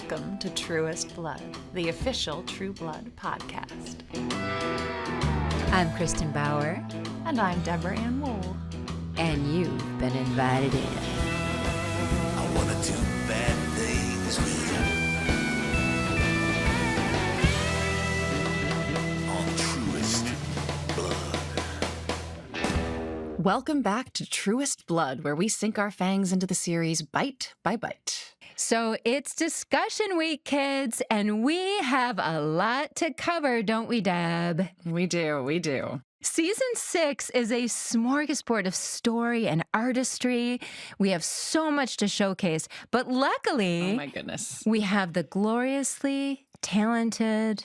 Welcome to Truest Blood, the official True Blood podcast. I'm Kristen Bauer. And I'm Deborah Ann Wool. And you've been invited in. I wanna do bad things with you. On Truest Blood. Welcome back to Truest Blood, where we sink our fangs into the series bite by bite. So it's discussion week, kids, and we have a lot to cover, don't we, Deb? We do. Season 6 is a smorgasbord of story and artistry. We have so much to showcase, but luckily, oh my goodness, we have the gloriously talented,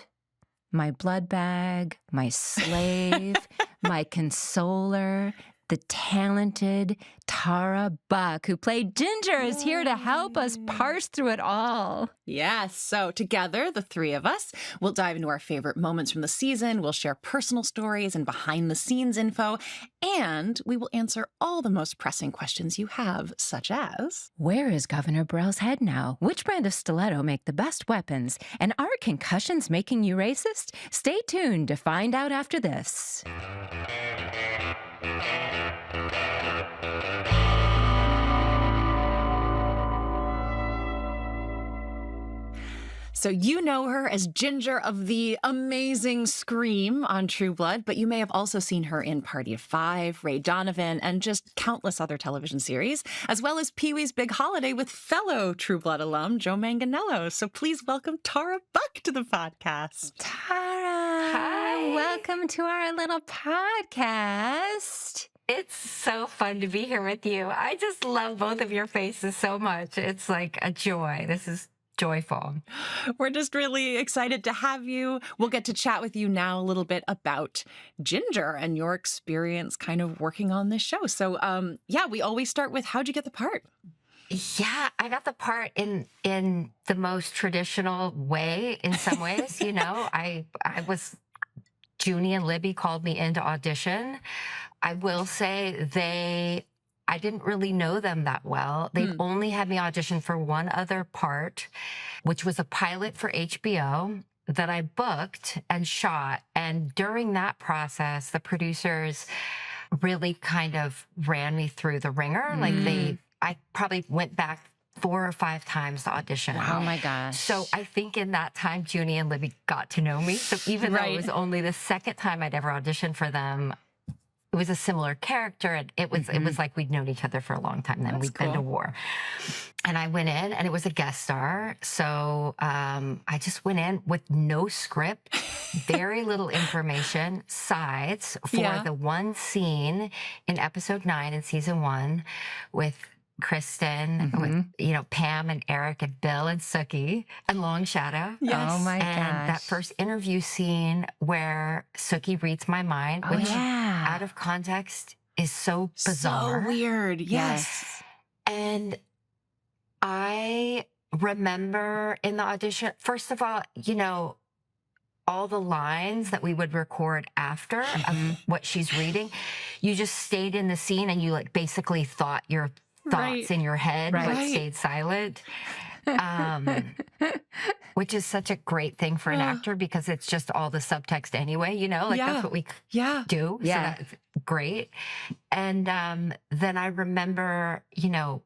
my blood bag, my slave, my consoler, the talented Tara Buck, who played Ginger, is here to help us parse through it all. Yes. So together, the three of us, will dive into our favorite moments from the season. We'll share personal stories and behind-the-scenes info, and we will answer all the most pressing questions you have, such as, where is Governor Burrell's head now? Which brand of stiletto make the best weapons? And are concussions making you racist? Stay tuned to find out after this. So you know her as Ginger of the amazing Scream on True Blood, but you may have also seen her in Party of Five, Ray Donovan, and just countless other television series, as well as Pee-wee's Big Holiday with fellow True Blood alum Joe Manganiello. So please welcome Tara Buck to the podcast. Tara! Hi! Welcome to our little podcast. It's so fun to be here with you. I just love both of your faces so much. It's like a joy. This is joyful. We're just really excited to have you. We'll get to chat with you now a little bit about Ginger and your experience kind of working on this show. So, we always start with, how'd you get the part? Yeah, I got the part in the most traditional way in some ways. You know, I was, Junie and Libby called me in to audition. I will say I didn't really know them that well. They only had me audition for one other part, which was a pilot for HBO that I booked and shot. And during that process, the producers really kind of ran me through the ringer. I probably went back 4 or 5 times to audition. Wow. Oh my gosh. So I think in that time, Junie and Libby got to know me. So even though it was only the second time I'd ever auditioned for them, it was a similar character, and it was like we'd known each other for a long time. Then we'd been to war, and I went in, and it was a guest star. So I just went in with no script, very little information, sides for the one scene in episode 9 in season 1 with Kristen, with Pam and Eric and Bill and Sookie and Long Shadow. Yes. Oh my gosh. And that first interview scene where Sookie reads my mind, which out of context is so bizarre. So weird. Yes. And I remember in the audition, first of all, all the lines that we would record after of what she's reading, you just stayed in the scene and you basically thought your thoughts in your head, but stayed silent, which is such a great thing for an actor because it's just all the subtext anyway, that's what we do. Yeah. So that's great. And then I remember, the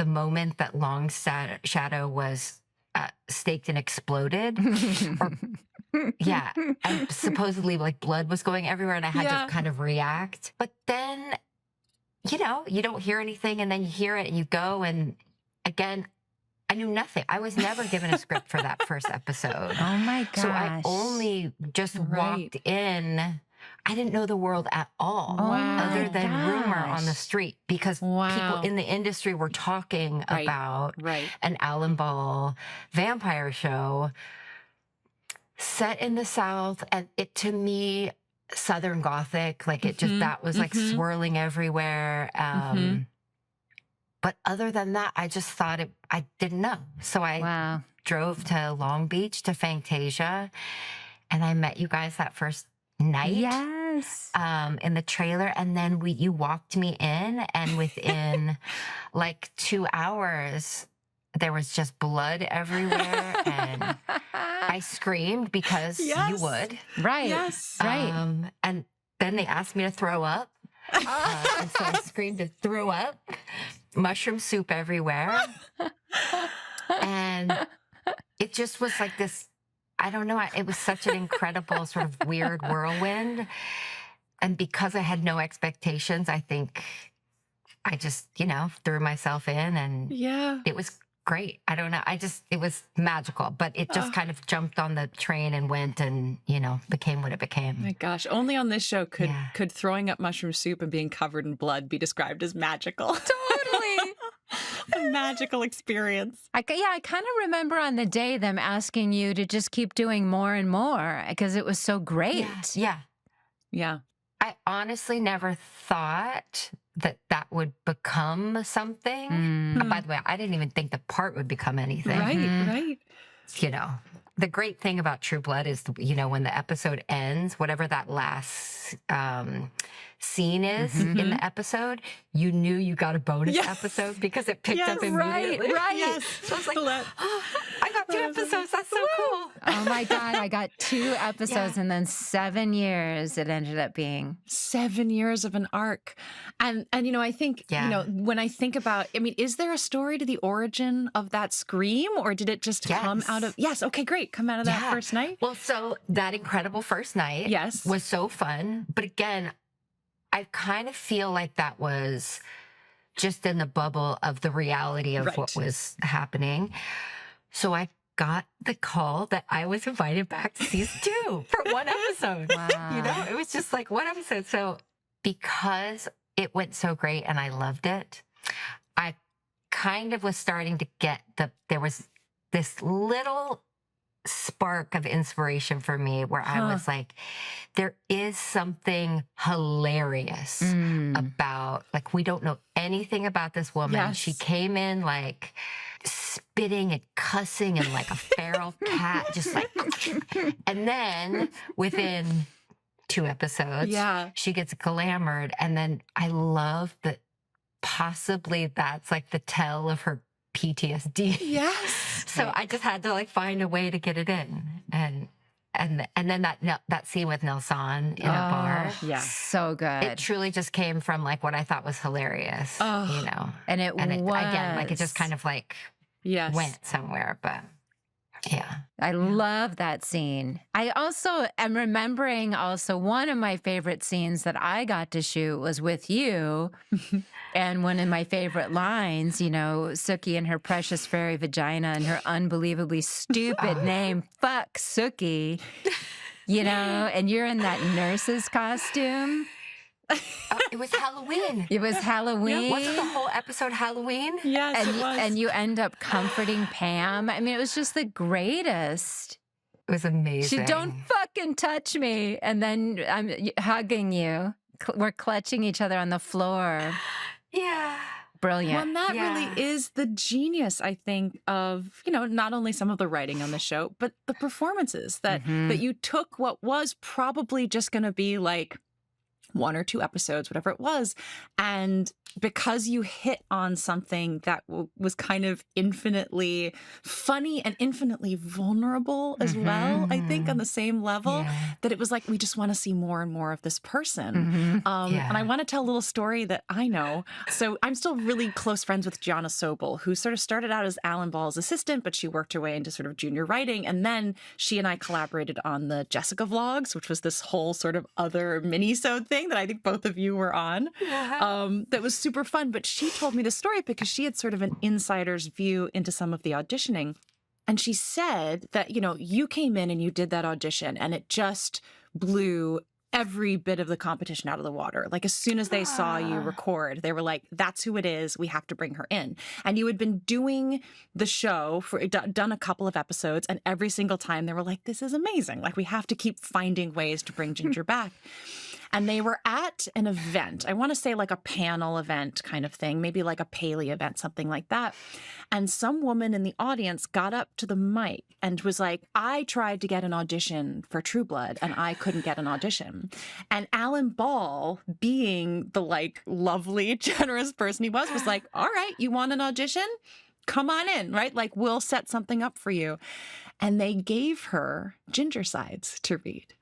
moment that Long Shadow was staked and exploded, and supposedly blood was going everywhere and I had to kind of react. But then you don't hear anything and then you hear it and you go, and again, I knew nothing. I was never given a script for that first episode. Oh my gosh. So I only just walked in. I didn't know the world at all, other than rumor on the street, because people in the industry were talking about an Alan Ball vampire show set in the South, and it, to me, Southern Gothic, that was swirling everywhere. But other than that, I just thought I didn't know. So I drove to Long Beach to Fantasia, and I met you guys that first night. Yes. In the trailer, and then you walked me in, and within 2 hours, there was just blood everywhere, and I screamed because you would. Right. Yes. Right. And then they asked me to throw up. And so I screamed and threw up. Mushroom soup everywhere. And it just was like this, I don't know, it was such an incredible sort of weird whirlwind. And because I had no expectations, I think I just, threw myself in, and it was great. I don't know. It was magical, but it just kind of jumped on the train and went and, became what it became. My gosh, only on this show could throwing up mushroom soup and being covered in blood be described as magical. Totally. A magical experience. I kind of remember on the day them asking you to just keep doing more and more because it was so great. Yeah. I honestly never thought that would become something. By the way, I didn't even think the part would become anything. Right. The great thing about True Blood is, when the episode ends, whatever that last scene is in the episode, you knew you got a bonus episode because it picked up immediately. Right. Yes. So I was like, I got 2 episodes. That's so cool. Oh my God, I got 2 episodes and then 7 years it ended up being. 7 years of an arc. And I think, when I think about, is there a story to the origin of that scream, or did it just come out of, okay, great, come out of that first night? Well, so that incredible first night was so fun. But again, I kind of feel like that was just in the bubble of the reality of what was happening. So I got the call that I was invited back to season 2 for 1 episode. Wow. It was just like 1 episode. So because it went so great and I loved it, I kind of was starting to get there was this little spark of inspiration for me where I was like, there is something hilarious about, like, we don't know anything about this woman. Yes. She came in like spitting and cussing and like a feral cat, just like, and then within 2 episodes, she gets glamored. And then I love that possibly that's like the tell of her PTSD. Yes. So I just had to like find a way to get it in. And then that scene with Nelson in a bar. Yeah. So good. It truly just came from like what I thought was hilarious, And it was. Again, like it just kind of like Yes. went somewhere, but yeah. I love that scene. I also am remembering one of my favorite scenes that I got to shoot was with you. And one of my favorite lines, Sookie and her precious fairy vagina and her unbelievably stupid name, fuck Sookie, and you're in that nurse's costume. It was Halloween. It was Halloween. Wasn't the whole episode Halloween? Yes, it was. And you end up comforting Pam. It was just the greatest. It was amazing. She don't fucking touch me. And then I'm hugging you. We're clutching each other on the floor. Yeah. Brilliant. Well, and that really is the genius, I think, of, not only some of the writing on the show, but the performances that you took what was probably just going to be like 1 or 2 episodes, whatever it was. And because you hit on something that was kind of infinitely funny and infinitely vulnerable as well, I think on the same level, that it was like, we just want to see more and more of this person. And I want to tell a little story that I know. So I'm still really close friends with Gianna Sobel, who sort of started out as Alan Ball's assistant, but she worked her way into sort of junior writing. And then she and I collaborated on the Jessica vlogs, which was this whole sort of other mini-sode thing that I think both of you were on. That was super fun. But she told me the story because she had sort of an insider's view into some of the auditioning. And she said that, you came in and you did that audition and it just blew every bit of the competition out of the water. Like as soon as they saw you record, they were like, that's who it is. We have to bring her in. And you had been doing the show done a couple of episodes. And every single time they were like, this is amazing. Like we have to keep finding ways to bring Ginger back. And they were at an event. I want to say like a panel event kind of thing, maybe like a Paley event, something like that. And some woman in the audience got up to the mic and was like, I tried to get an audition for True Blood and I couldn't get an audition. And Alan Ball, being the like lovely, generous person he was like, all right, you want an audition? come on in, right? Like, we'll set something up for you. And they gave her Ginger sides to read.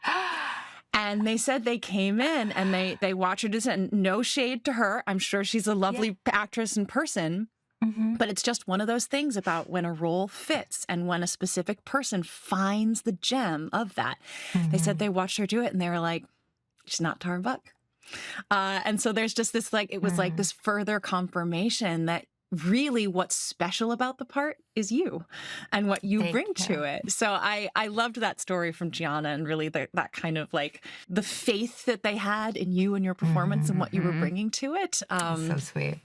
And they said they came in and they watched her do it. No shade to her. I'm sure she's a lovely actress in person. But it's just one of those things about when a role fits and when a specific person finds the gem of that. They said they watched her do it and they were like, she's not Tara Buck. And so there's just this, like, it was like this further confirmation that really what's special about the part is you and what you bring to it. So I loved that story from Gianna, and really that kind of like the faith that they had in you and your performance and what you were bringing to it. So sweet.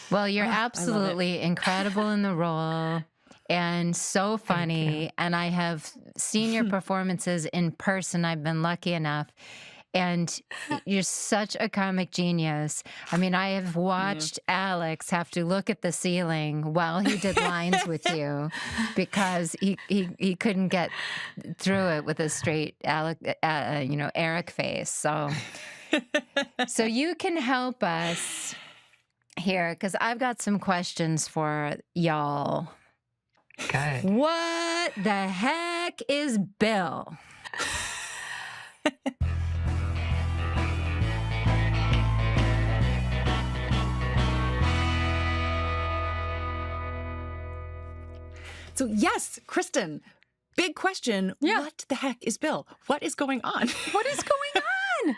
Well, you're absolutely incredible in the role and so funny. And I have seen your performances in person. I've been lucky enough. And you're such a comic genius. I mean, I have watched Alex have to look at the ceiling while he did lines with you because he couldn't get through it with a straight Eric face. So you can help us here because I've got some questions for y'all. Good. What the heck is Bill? So yes, Kristen, big question. What the heck is Bill? What is going on? What is going on?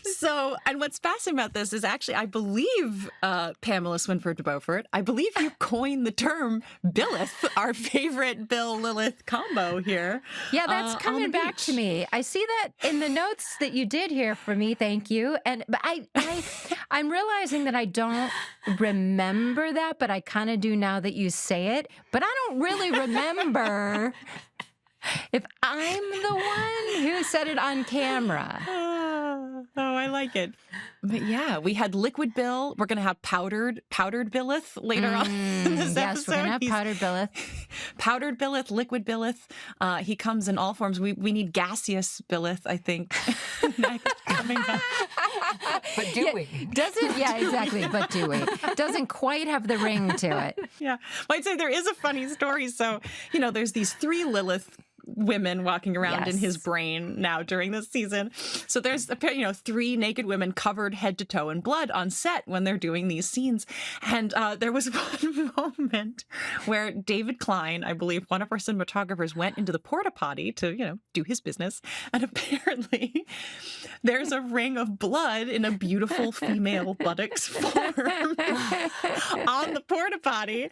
So, and what's fascinating about this is actually, I believe, Pamela Swinford de Beaufort, I believe you coined the term Billith, our favorite Bill-Lilith combo here. Yeah, that's coming back to me. I see that in the notes that you did here for me. Thank you. But I'm realizing that I don't remember that, but I kind of do now that you say it. But I don't really remember if I'm the one who said it on camera. Oh, I like it. But yeah, we had Liquid Bill. We're going to have powdered Billith later on in this episode. Yes, we're going to have powdered Billith. Powdered Billith, liquid Billith. He comes in all forms. We need gaseous Billith, I think. Next, coming up. But do we? Doesn't, yeah, exactly. But do we? Doesn't quite have the ring to it. Yeah. Well, I'd say there is a funny story. So, there's these 3 Lilith women walking around in his brain now during this season. So there's 3 naked women covered head to toe in blood on set when they're doing these scenes. And there was one moment where David Klein, I believe one of our cinematographers, went into the porta potty to, do his business. And apparently there's a ring of blood in a beautiful female buttocks form on the porta potty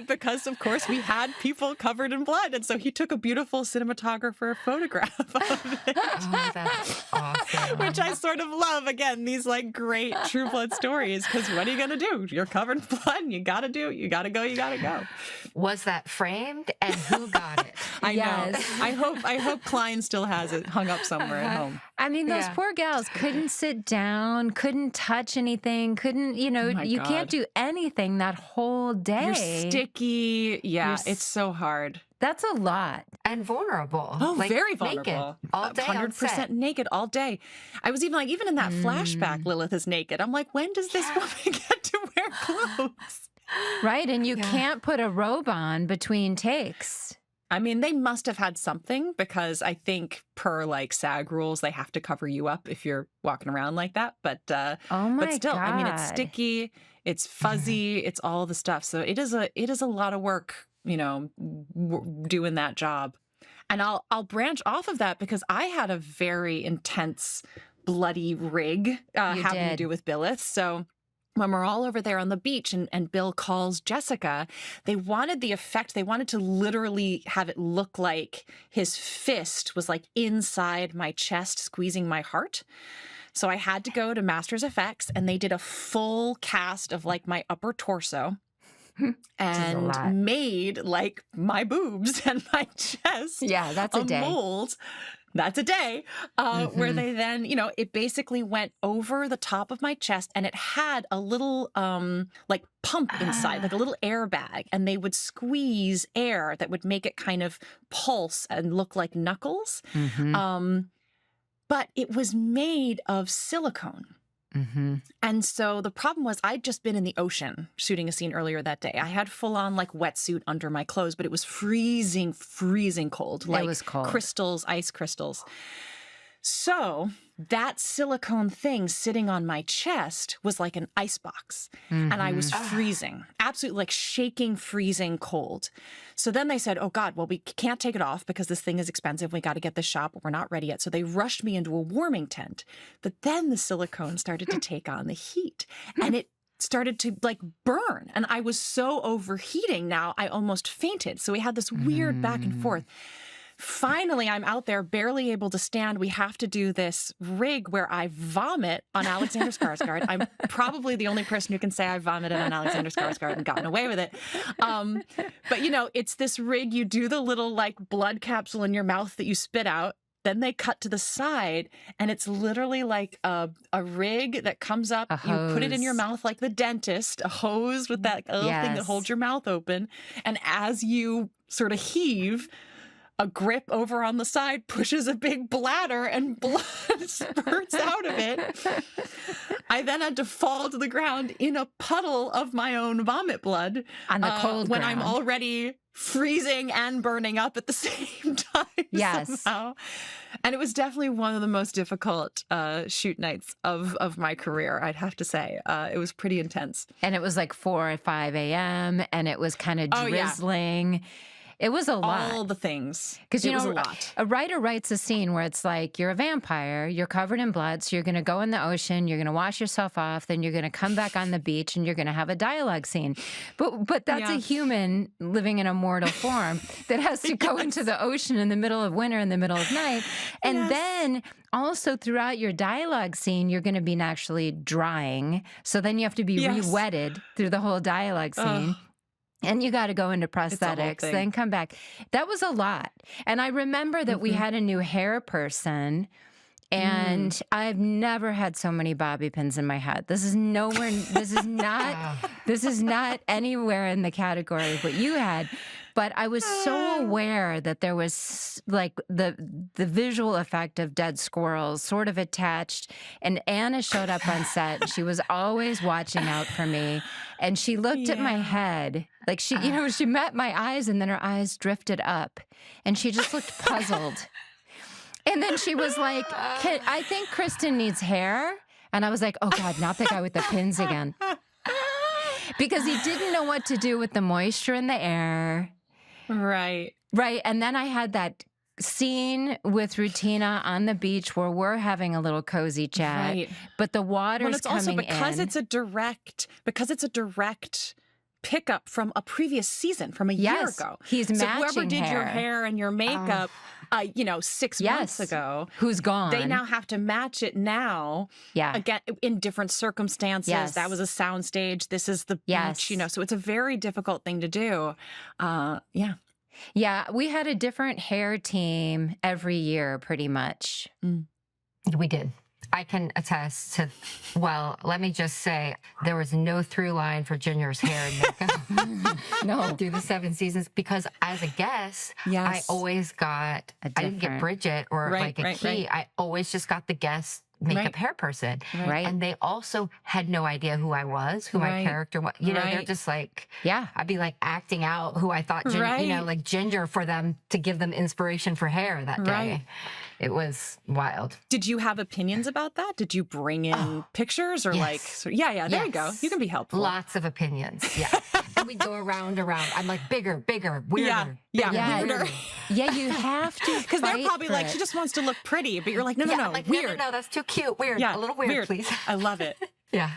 because, of course, we had people covered in blood. And so he took a beautiful cinematographer photograph of it. Oh, that's awesome. Which I sort of love. Again, these like great True Blood stories, because what are you going to do? You're covered in blood and you got to go. Was that framed, and who got it? I know. I hope Klein still has it hung up somewhere at home. I mean, those poor gals couldn't sit down, couldn't touch anything, couldn't, you can't do anything that whole day. You're sticky. Yeah, it's so hard. That's a lot. And vulnerable. Oh, very vulnerable. Naked, all day 100% naked all day. I was even in that flashback, Lilith is naked. I'm like, when does this woman get to wear clothes? Right, and you can't put a robe on between takes. I mean, they must have had something, because I think per like SAG rules, they have to cover you up if you're walking around like that. But but still, God. I mean, it's sticky, it's fuzzy, it's all the stuff. So it is a lot of work, doing that job. And I'll branch off of that because I had a very intense, bloody rig having to do with Billith. So when we're all over there on the beach and Bill calls Jessica, they wanted the effect. They wanted to literally have it look like his fist was like inside my chest, squeezing my heart. So I had to go to Masters Effects, and they did a full cast of like my upper torso and made like my boobs and my chest. Yeah, that's a day. Mold. That's a day, where they then, it basically went over the top of my chest, and it had a little like pump inside, like a little airbag, and they would squeeze air that would make it kind of pulse and look like knuckles. But it was made of silicone. And so the problem was I'd just been in the ocean shooting a scene earlier that day. I had full on like wetsuit under my clothes, but it was freezing, freezing cold. Like it was cold. Crystals, ice crystals. So that silicone thing sitting on my chest was like an ice box. And I was freezing, absolutely like shaking, freezing cold. So then they said, oh God, well, we can't take it off because this thing is expensive. We got to get this shot, but we're not ready yet. So they rushed me into a warming tent. But then the silicone started to take on the heat and it started to like burn. And I was so overheating now, I almost fainted. So we had this weird back and forth. Finally, I'm out there, barely able to stand. We have to do this rig where I vomit on Alexander Skarsgård. I'm probably the only person who can say I vomited on Alexander Skarsgård and gotten away with it. But, you know, it's this rig. You do the little, like, blood capsule in your mouth that you spit out. Then they cut to the side, and it's literally like a rig that comes up. You put it in your mouth like the dentist, a hose with that little thing that holds your mouth open. And as you sort of heave, a grip over on the side pushes a big bladder and blood spurts out of it. I then had to fall to the ground in a puddle of my own vomit blood on the cold when ground. I'm already freezing and burning up at the same time. Yes. Somehow. And it was definitely one of the most difficult shoot nights of my career, I'd have to say. It was pretty intense. And it was like 4 or 5 a.m. and it was kind of drizzling. It was a lot. All the things. Because, you know, was a lot. A writer writes a scene where it's like, you're a vampire, you're covered in blood, so you're going to go in the ocean, you're going to wash yourself off, then you're going to come back on the beach and you're going to have a dialogue scene. But that's a human living in a mortal form that has to go into the ocean in the middle of winter, in the middle of night. And then also throughout your dialogue scene, you're going to be naturally drying. So then you have to be re-wetted through the whole dialogue scene. And you got to go into prosthetics, then come back. That was a lot. And I remember that we had a new hair person, and I've never had so many bobby pins in my head. This is nowhere, this is not anywhere in the category of what you had. But I was so aware that there was like the visual effect of dead squirrels sort of attached. And Anna showed up on set. She was always watching out for me. And she looked at my head, like she, you know, she met my eyes and then her eyes drifted up and she just looked puzzled. And then she was like, I think Kristen needs hair. And I was like, oh God, not the guy with the pins again. Because he didn't know what to do with the moisture in the air. Right. Right. And then I had that scene with Rutina on the beach where we're having a little cozy chat. Right. But the water's coming in. Because it's a direct pickup from a previous season, from a year ago. He's matching whoever did hair. Your hair and your makeup, 6 months ago, who's gone? They now have to match it now. Yeah, again in different circumstances. Yes. That was a soundstage. This is the beach. So it's a very difficult thing to do. Yeah, we had a different hair team every year, pretty much. We did. I can attest to, well, let me just say, there was no through line for Ginger's hair and makeup. No. Through the 7 seasons, because as a guest, I always got, I didn't get Bridget or like a key. I always just got the guest makeup hair person. Right. And they also had no idea who I was, who my character was. You know, they're just like, I'd be like acting out who I thought, like Ginger for them to give them inspiration for hair that day. It was wild. Did you have opinions about that? Did you bring in pictures or there you go. You can be helpful. Lots of opinions. Yeah. And we go around. I'm like, bigger, weirder. Weirder. Yeah, you have to. Because they're probably like, she just wants to look pretty. But you're like, no, like, weird. No, that's too cute. Weird. A little weird, please. I love it. Yeah.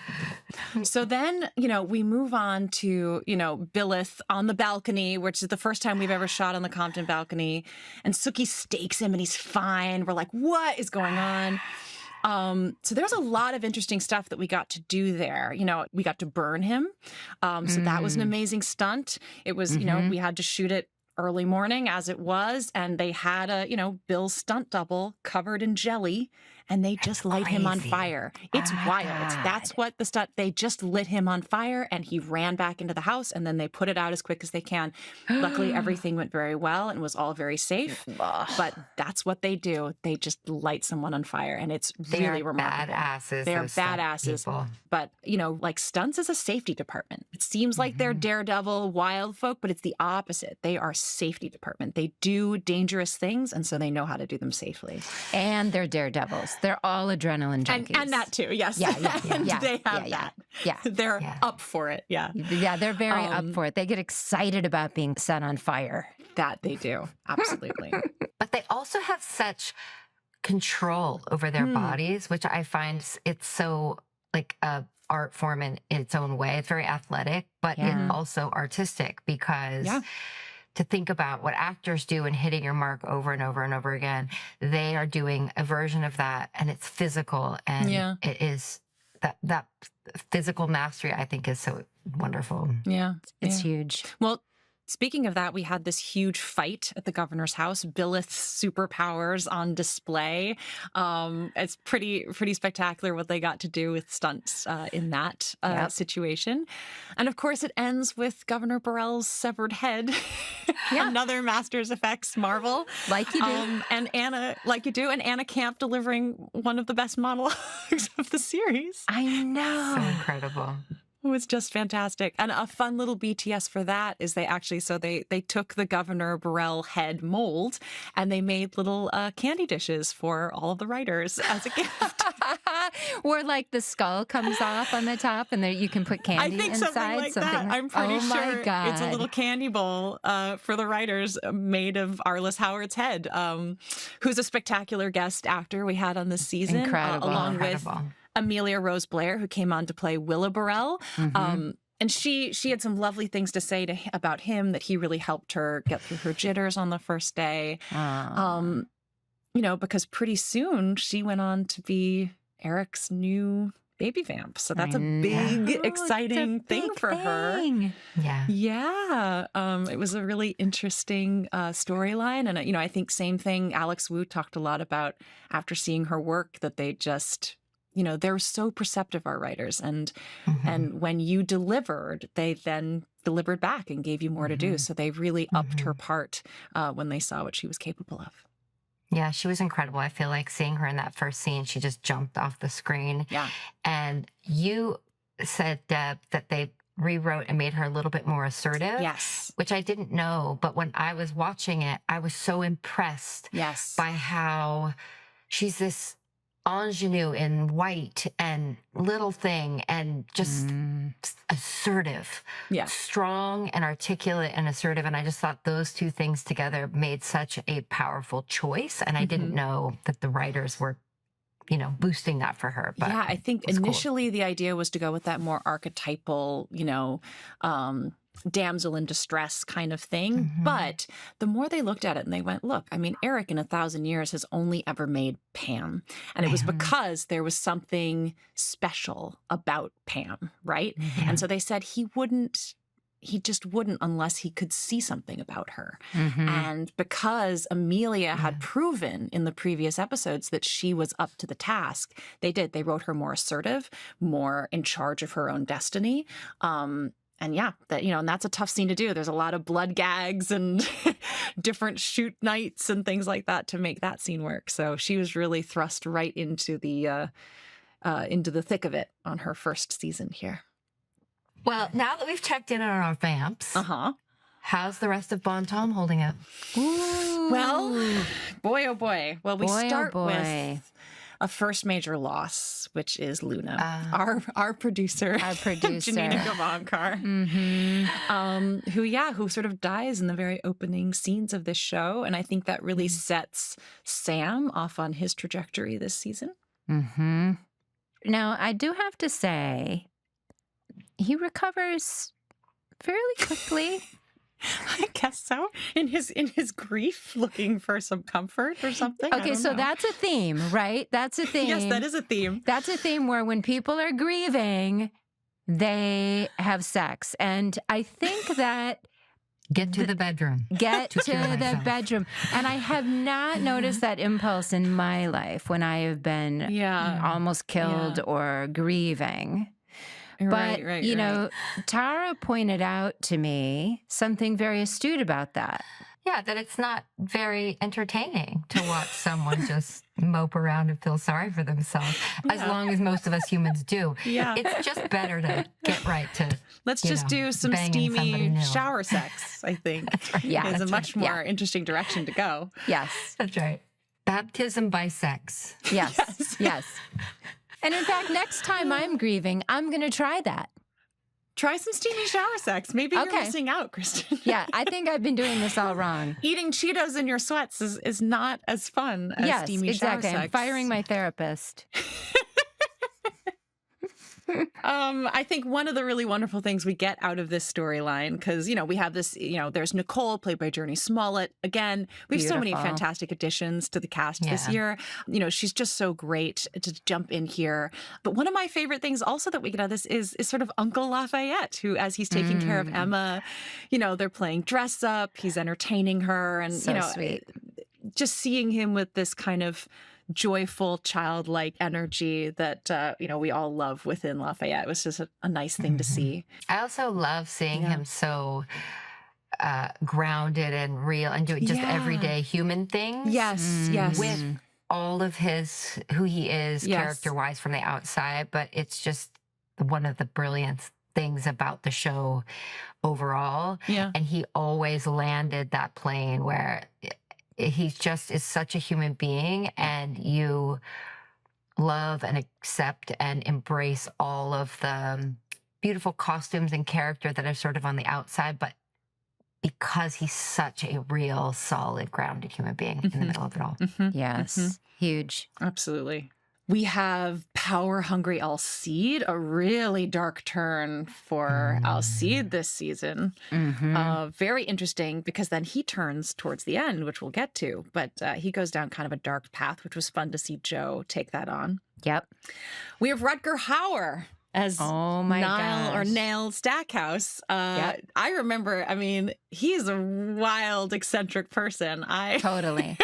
So then, we move on to, Billith on the balcony, which is the first time we've ever shot on the Compton balcony. And Sookie stakes him and he's fine. We're like, what is going on? So there's a lot of interesting stuff that we got to do there. We got to burn him. So that was an amazing stunt. It was, we had to shoot it early morning as it was, and they had a, Bill's stunt double covered in jelly, and they just light him on crazy. fire. It's Oh my wild. God. That's what the stunt, they just lit him on fire and he ran back into the house and then they put it out as quick as they can. Luckily, everything went very well and was all very safe. But that's what they do. They just light someone on fire and it's They really are remarkable. badasses. They're those stunt badasses. people. But, like stunts is a safety department. It seems like they're daredevil, wild folk, but it's the opposite. They are safety department. They do dangerous things, and so they know how to do them safely. And they're daredevils. They're all adrenaline junkies. And that too, yes. Yeah. And they have that. Yeah. They're Yeah. up for it. Yeah. Yeah, they're very up for it. They get excited about being set on fire. That they do. Absolutely. But they also have such control over their bodies, which I find it's so like a art form in its own way. It's very athletic, but Yeah. it also artistic because to think about what actors do and hitting your mark over and over and over again, they are doing a version of that and it's physical and it is that physical mastery I think is so wonderful. Yeah. It's huge. Well, speaking of that, we had this huge fight at the governor's house. Billeth's superpowers on display. It's pretty spectacular what they got to do with stunts in that situation. And of course, it ends with Governor Burrell's severed head. Another Masters Effects marvel. Like you do. And Anna Camp delivering one of the best monologues of the series. I know. So incredible. It was just fantastic. And a fun little BTS for that is they took the Governor Burrell head mold and they made little candy dishes for all of the writers as a gift. Where like the skull comes off on the top and there you can put candy I think inside. something like that. I'm pretty sure God. it's a little candy bowl for the writers made of Arliss Howard's head, who's a spectacular guest actor we had on this season. Incredible. Along Incredible. with Amelia Rose Blair, who came on to play Willa Burrell. And she had some lovely things to say about him, that he really helped her get through her jitters on the first day. Because pretty soon she went on to be Eric's new baby vamp. So that's a big, exciting thing for her. Yeah. Yeah. It was a really interesting storyline. And, I think same thing Alex Wu talked a lot about after seeing her work, that they just... they're so perceptive, our writers. And when you delivered, they then delivered back and gave you more to do. So they really upped her part when they saw what she was capable of. Yeah, she was incredible. I feel like seeing her in that first scene, she just jumped off the screen. Yeah. And you said, Deb, that they rewrote and made her a little bit more assertive. Yes. Which I didn't know. But when I was watching it, I was so impressed by how she's this ingenue in white and little thing and just assertive, strong and articulate and assertive. And I just thought those two things together made such a powerful choice. And I didn't know that the writers were, boosting that for her. But yeah, I think initially the idea was to go with that more archetypal, damsel in distress kind of thing. But the more they looked at it and they went, look, Eric in 1,000 years has only ever made Pam. And it was because there was something special about Pam, right? And so they said he just wouldn't unless he could see something about her. And because Amelia had proven in the previous episodes that she was up to the task, they wrote her more assertive, more in charge of her own destiny. And and that's a tough scene to do. There's a lot of blood gags and different shoot nights and things like that to make that scene work. So she was really thrust right into the thick of it on her first season here. Well, now that we've checked in on our vamps, how's the rest of Bon Tom holding up? Ooh. Well, boy, oh boy. Well, we start boy. with a first major loss, which is Luna, our producer, Janina Gavankar, who sort of dies in the very opening scenes of this show. And I think that really sets Sam off on his trajectory this season. Now, I do have to say, he recovers fairly quickly. I guess so. In his grief, looking for some comfort or something. Okay, so that's a theme, right? That's a theme. Yes, that is a theme. That's a theme where when people are grieving, they have sex. And I think that Get to the bedroom. Get to cure the myself. bedroom. And I have not noticed that impulse in my life when I have been almost killed or grieving. But, you know, Tara pointed out to me something very astute about that. Yeah, that it's not very entertaining to watch someone just mope around and feel sorry for themselves, as long as most of us humans do. Yeah. It's just better to get right to, Let's just do some banging somebody steamy new. shower sex, I think. Yeah, is a that's much right. more interesting direction to go. Yes. That's right. Baptism by sex. Yes. Yes. And in fact, next time I'm grieving, I'm going to try that. Try some steamy shower sex. Maybe you're missing out, Kristen. Yeah, I think I've been doing this all wrong. Eating Cheetos in your sweats is not as fun as steamy shower sex. I'm firing my therapist. I think one of the really wonderful things we get out of this storyline, because, you know, we have this, you know, there's Nicole played by Journey Smollett. Again, we have so many fantastic additions to the cast this year. You know, she's just so great to jump in here. But one of my favorite things also that we get out of this is sort of Uncle Lafayette, who, as he's taking care of Emma, you know, they're playing dress up, he's entertaining her. And, So you know, sweet. Just seeing him with this kind of joyful, childlike energy that, you know, we all love within Lafayette. It was just a nice thing to see. I also love seeing him so grounded and real and doing just everyday human things. Yes, yes. With all of his, who he is character-wise from the outside, but it's just one of the brilliant things about the show overall. Yeah. And he always landed that plane where he just is such a human being, and you love and accept and embrace all of the beautiful costumes and character that are sort of on the outside, but because he's such a real, solid, grounded human being in the middle of it all. Yes. Huge. Absolutely. We have power-hungry Alcide, a really dark turn for Alcide this season. Very interesting, because then he turns towards the end, which we'll get to. But he goes down kind of a dark path, which was fun to see Joe take that on. Yep. We have Rutger Hauer as Niall or Nail Stackhouse. I remember, I mean, he's a wild, eccentric person. Totally.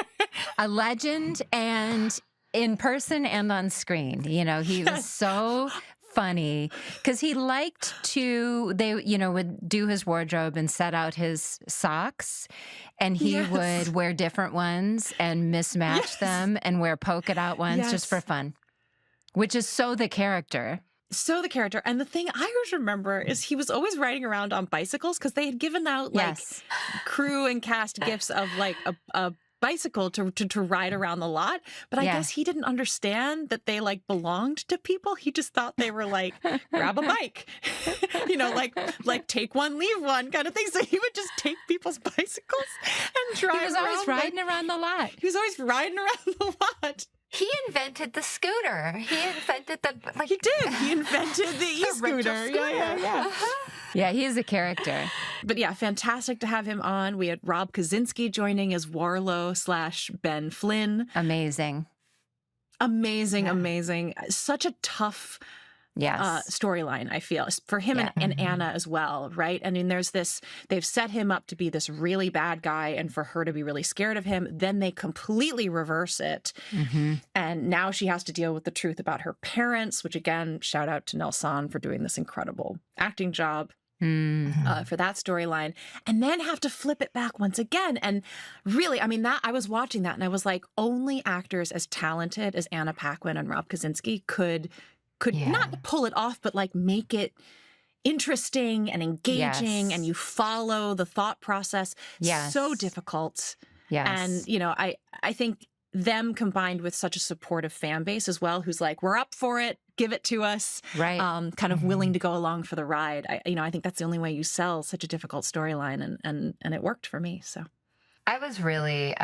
A legend, and in person and on screen. You know, he was so funny because he liked to, would do his wardrobe and set out his socks, and he would wear different ones and mismatch them and wear polka dot ones just for fun, which is so the character. So the character. And the thing I always remember is he was always riding around on bicycles, because they had given out like crew and cast gifts of like a bicycle to ride around the lot. But I guess he didn't understand that they like belonged to people. He just thought they were like, grab a bike, you know, like take one, leave one kind of thing. So he would just take people's bicycles and drive. He was always riding around the lot. He was always riding around the lot. He invented the scooter. He invented He did. He invented the e-scooter. Yeah. Yeah, he is a character. But yeah, fantastic to have him on. We had Rob Kaczynski joining as Warlow / Ben Flynn. Amazing. Amazing. Such a tough storyline, I feel, for him and Anna as well, right? I mean, there's this, they've set him up to be this really bad guy and for her to be really scared of him. Then they completely reverse it. And now she has to deal with the truth about her parents, which again, shout out to Nelson for doing this incredible acting job. For that storyline, and then have to flip it back once again. And really, I mean, that I was watching that and I was like, only actors as talented as Anna Paquin and Rob Kaczynski could not pull it off, but like make it interesting and engaging, and you follow the thought process. So difficult. And you know, I think them combined with such a supportive fan base as well, who's like, we're up for it, give it to us, kind of willing to go along for the ride. I think that's the only way you sell such a difficult storyline, and it worked for me. So I was really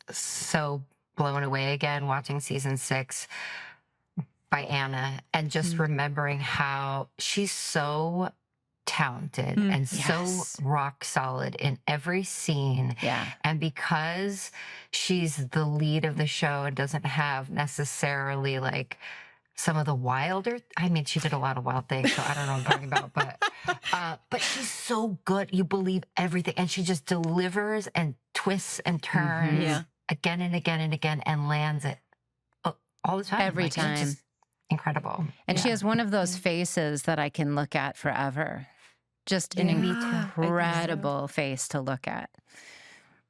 so blown away again watching season 6 by Anna, and just remembering how she's so talented and so rock solid in every scene. And because she's the lead of the show and doesn't have necessarily like some of the wilder. I mean, she did a lot of wild things, so I don't know what I'm talking about. But she's so good. You believe everything, and she just delivers and twists and turns again and again and again, and lands it all the time. Every It's time. just incredible. And she has one of those faces that I can look at forever. Just an incredible face to look at.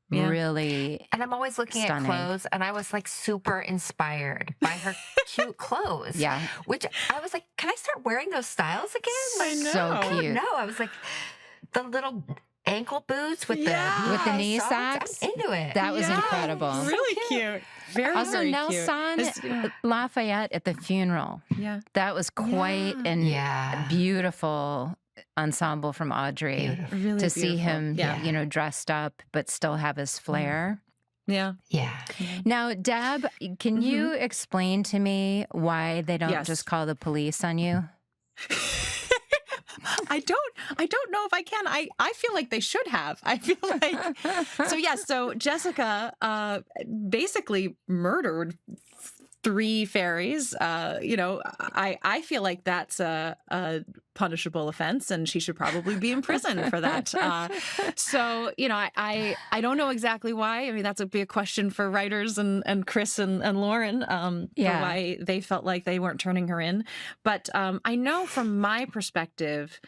Yeah. Really. And I'm always looking stunning. at clothes, and I was like super inspired by her cute clothes. Yeah. Which I was like, can I start wearing those styles again? I know. So I don't cute. know. I was like, the little ankle boots with With the knee socks. socks. I'm into it. That was incredible. Really cute. Very, Also, very Nelson cute. Lafayette at the funeral. Yeah. That was quite an Yeah. beautiful ensemble from Audrey. Beautiful. Really To see beautiful. him, Yeah. dressed up, but still have his flair. Yeah. Yeah. Now, Deb, can you explain to me why they don't Yes. just call the police on you? I don't know if I can. I feel like they should have. I feel like so Jessica basically murdered 3 fairies. I feel like that's a punishable offense, and she should probably be in prison for that. I don't know exactly why. I mean, that's be a question for writers and Chris and Lauren for why they felt like they weren't turning her in. But I know from my perspective,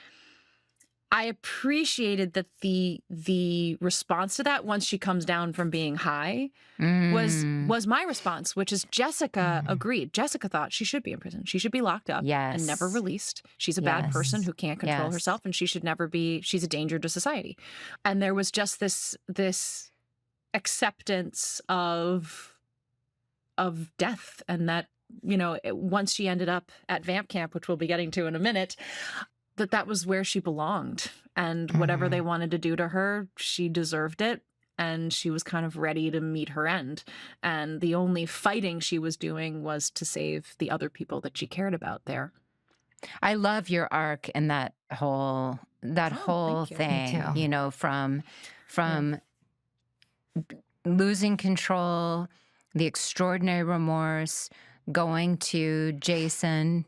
I appreciated that the response to that once she comes down from being high was my response, which is Jessica agreed. Jessica thought she should be in prison. She should be locked up and never released. She's a bad person who can't control herself, and she should never be. She's a danger to society. And there was just this acceptance of death, and that once she ended up at Vamp Camp, which we'll be getting to in a minute, that was where she belonged, and whatever they wanted to do to her, she deserved it, and she was kind of ready to meet her end. And the only fighting she was doing was to save the other people that she cared about there. I love your arc and that whole thank you. thing, Me too. from losing control, the extraordinary remorse, going to Jason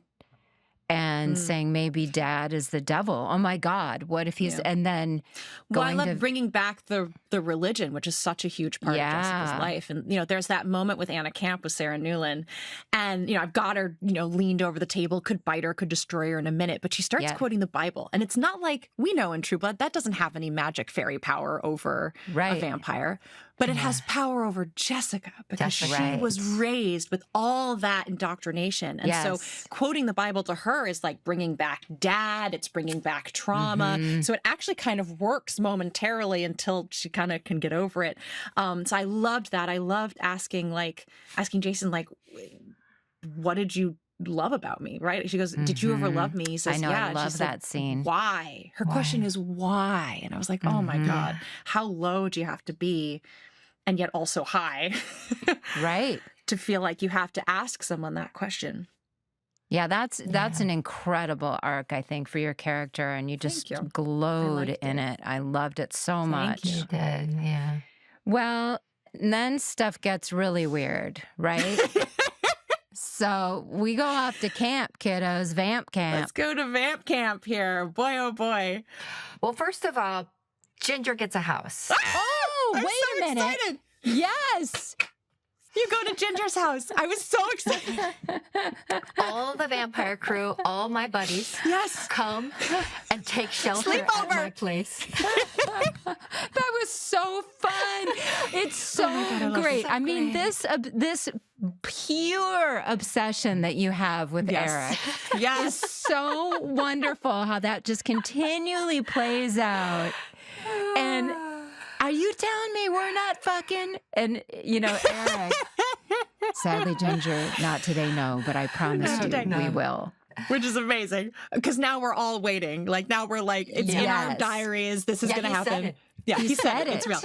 and saying maybe Dad is the devil. Oh my God, what if he's and then I going love to bringing back the religion, which is such a huge part of Jessica's life. And there's that moment with Anna Camp with Sarah Newland, and I've got her leaned over the table, could bite her, could destroy her in a minute, but she starts quoting the Bible, and it's not like we know in True Blood that doesn't have any magic fairy power over a vampire. But it has power over Jessica because she was raised with all that indoctrination. And so quoting the Bible to her is like bringing back Dad. It's bringing back trauma. So it actually kind of works momentarily until she kind of can get over it. So I loved that. I loved asking Jason, what did you love about me, right? She goes, did you ever love me? He says, I know, yeah. I love that scene. Why? Her question is why? And I was like, oh my God, how low do you have to be? And yet also high. Right. To feel like you have to ask someone that question. Yeah, that's an incredible arc, I think, for your character, and you just glowed in it. I loved it so much. You did, yeah. Well, then stuff gets really weird, right? So we go off to camp, kiddos, Vamp Camp. Let's go to Vamp Camp here. Boy, oh boy. Well, first of all, Ginger gets a house. Oh, I'm wait so a minute. excited. Yes. You go to Ginger's house. I was so excited. All the vampire crew, all my buddies, come and take shelter at my place. That was so fun. It's so great. I mean, this pure obsession that you have with Eric is so wonderful how that just continually plays out. And are you telling me we're not fucking? And, Eric, sadly, Ginger, not today, no, but I promise you we will. Which is amazing because now we're all waiting. Like now we're like, it's in our diaries. This is going to happen. Said it. Yeah, he said it. It's real.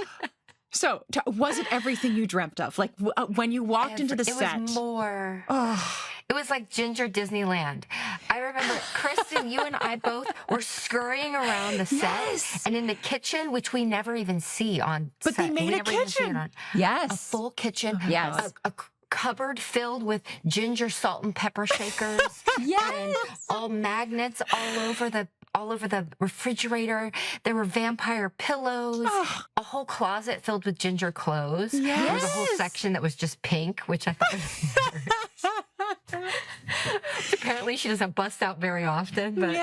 So was it everything you dreamt of? Like when you walked into the set? It was more. Oh. It was like Ginger Disneyland. I remember, Kristen, you and I both were scurrying around the set and in the kitchen, which we never even see on But set. they made We a never even see it kitchen. on- Yes. A full kitchen. Yes. A cupboard filled with ginger salt and pepper shakers. Yes. And all magnets all over the refrigerator. There were vampire pillows, a whole closet filled with ginger clothes. Yes. There was a whole section that was just pink, which I thought was apparently she doesn't bust out very often, but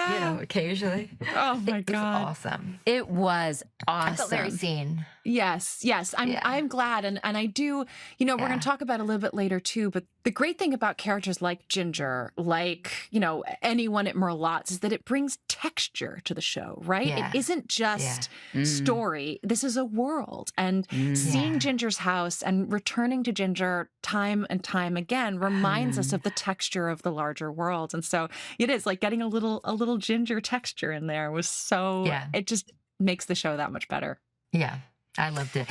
occasionally. Oh my It was God. awesome. It was awesome. I felt very seen. Yes. I'm glad. And I do, we're going to talk about it a little bit later too, but the great thing about characters like Ginger, like, anyone at Merlotte's is that it brings texture to the show, right? Yeah. It isn't just story. This is a world. And seeing Ginger's house and returning to Ginger time and time again reminds us of the texture of the larger world. And so it is like getting a little Ginger texture in there was it just makes the show that much better. Yeah. I loved it.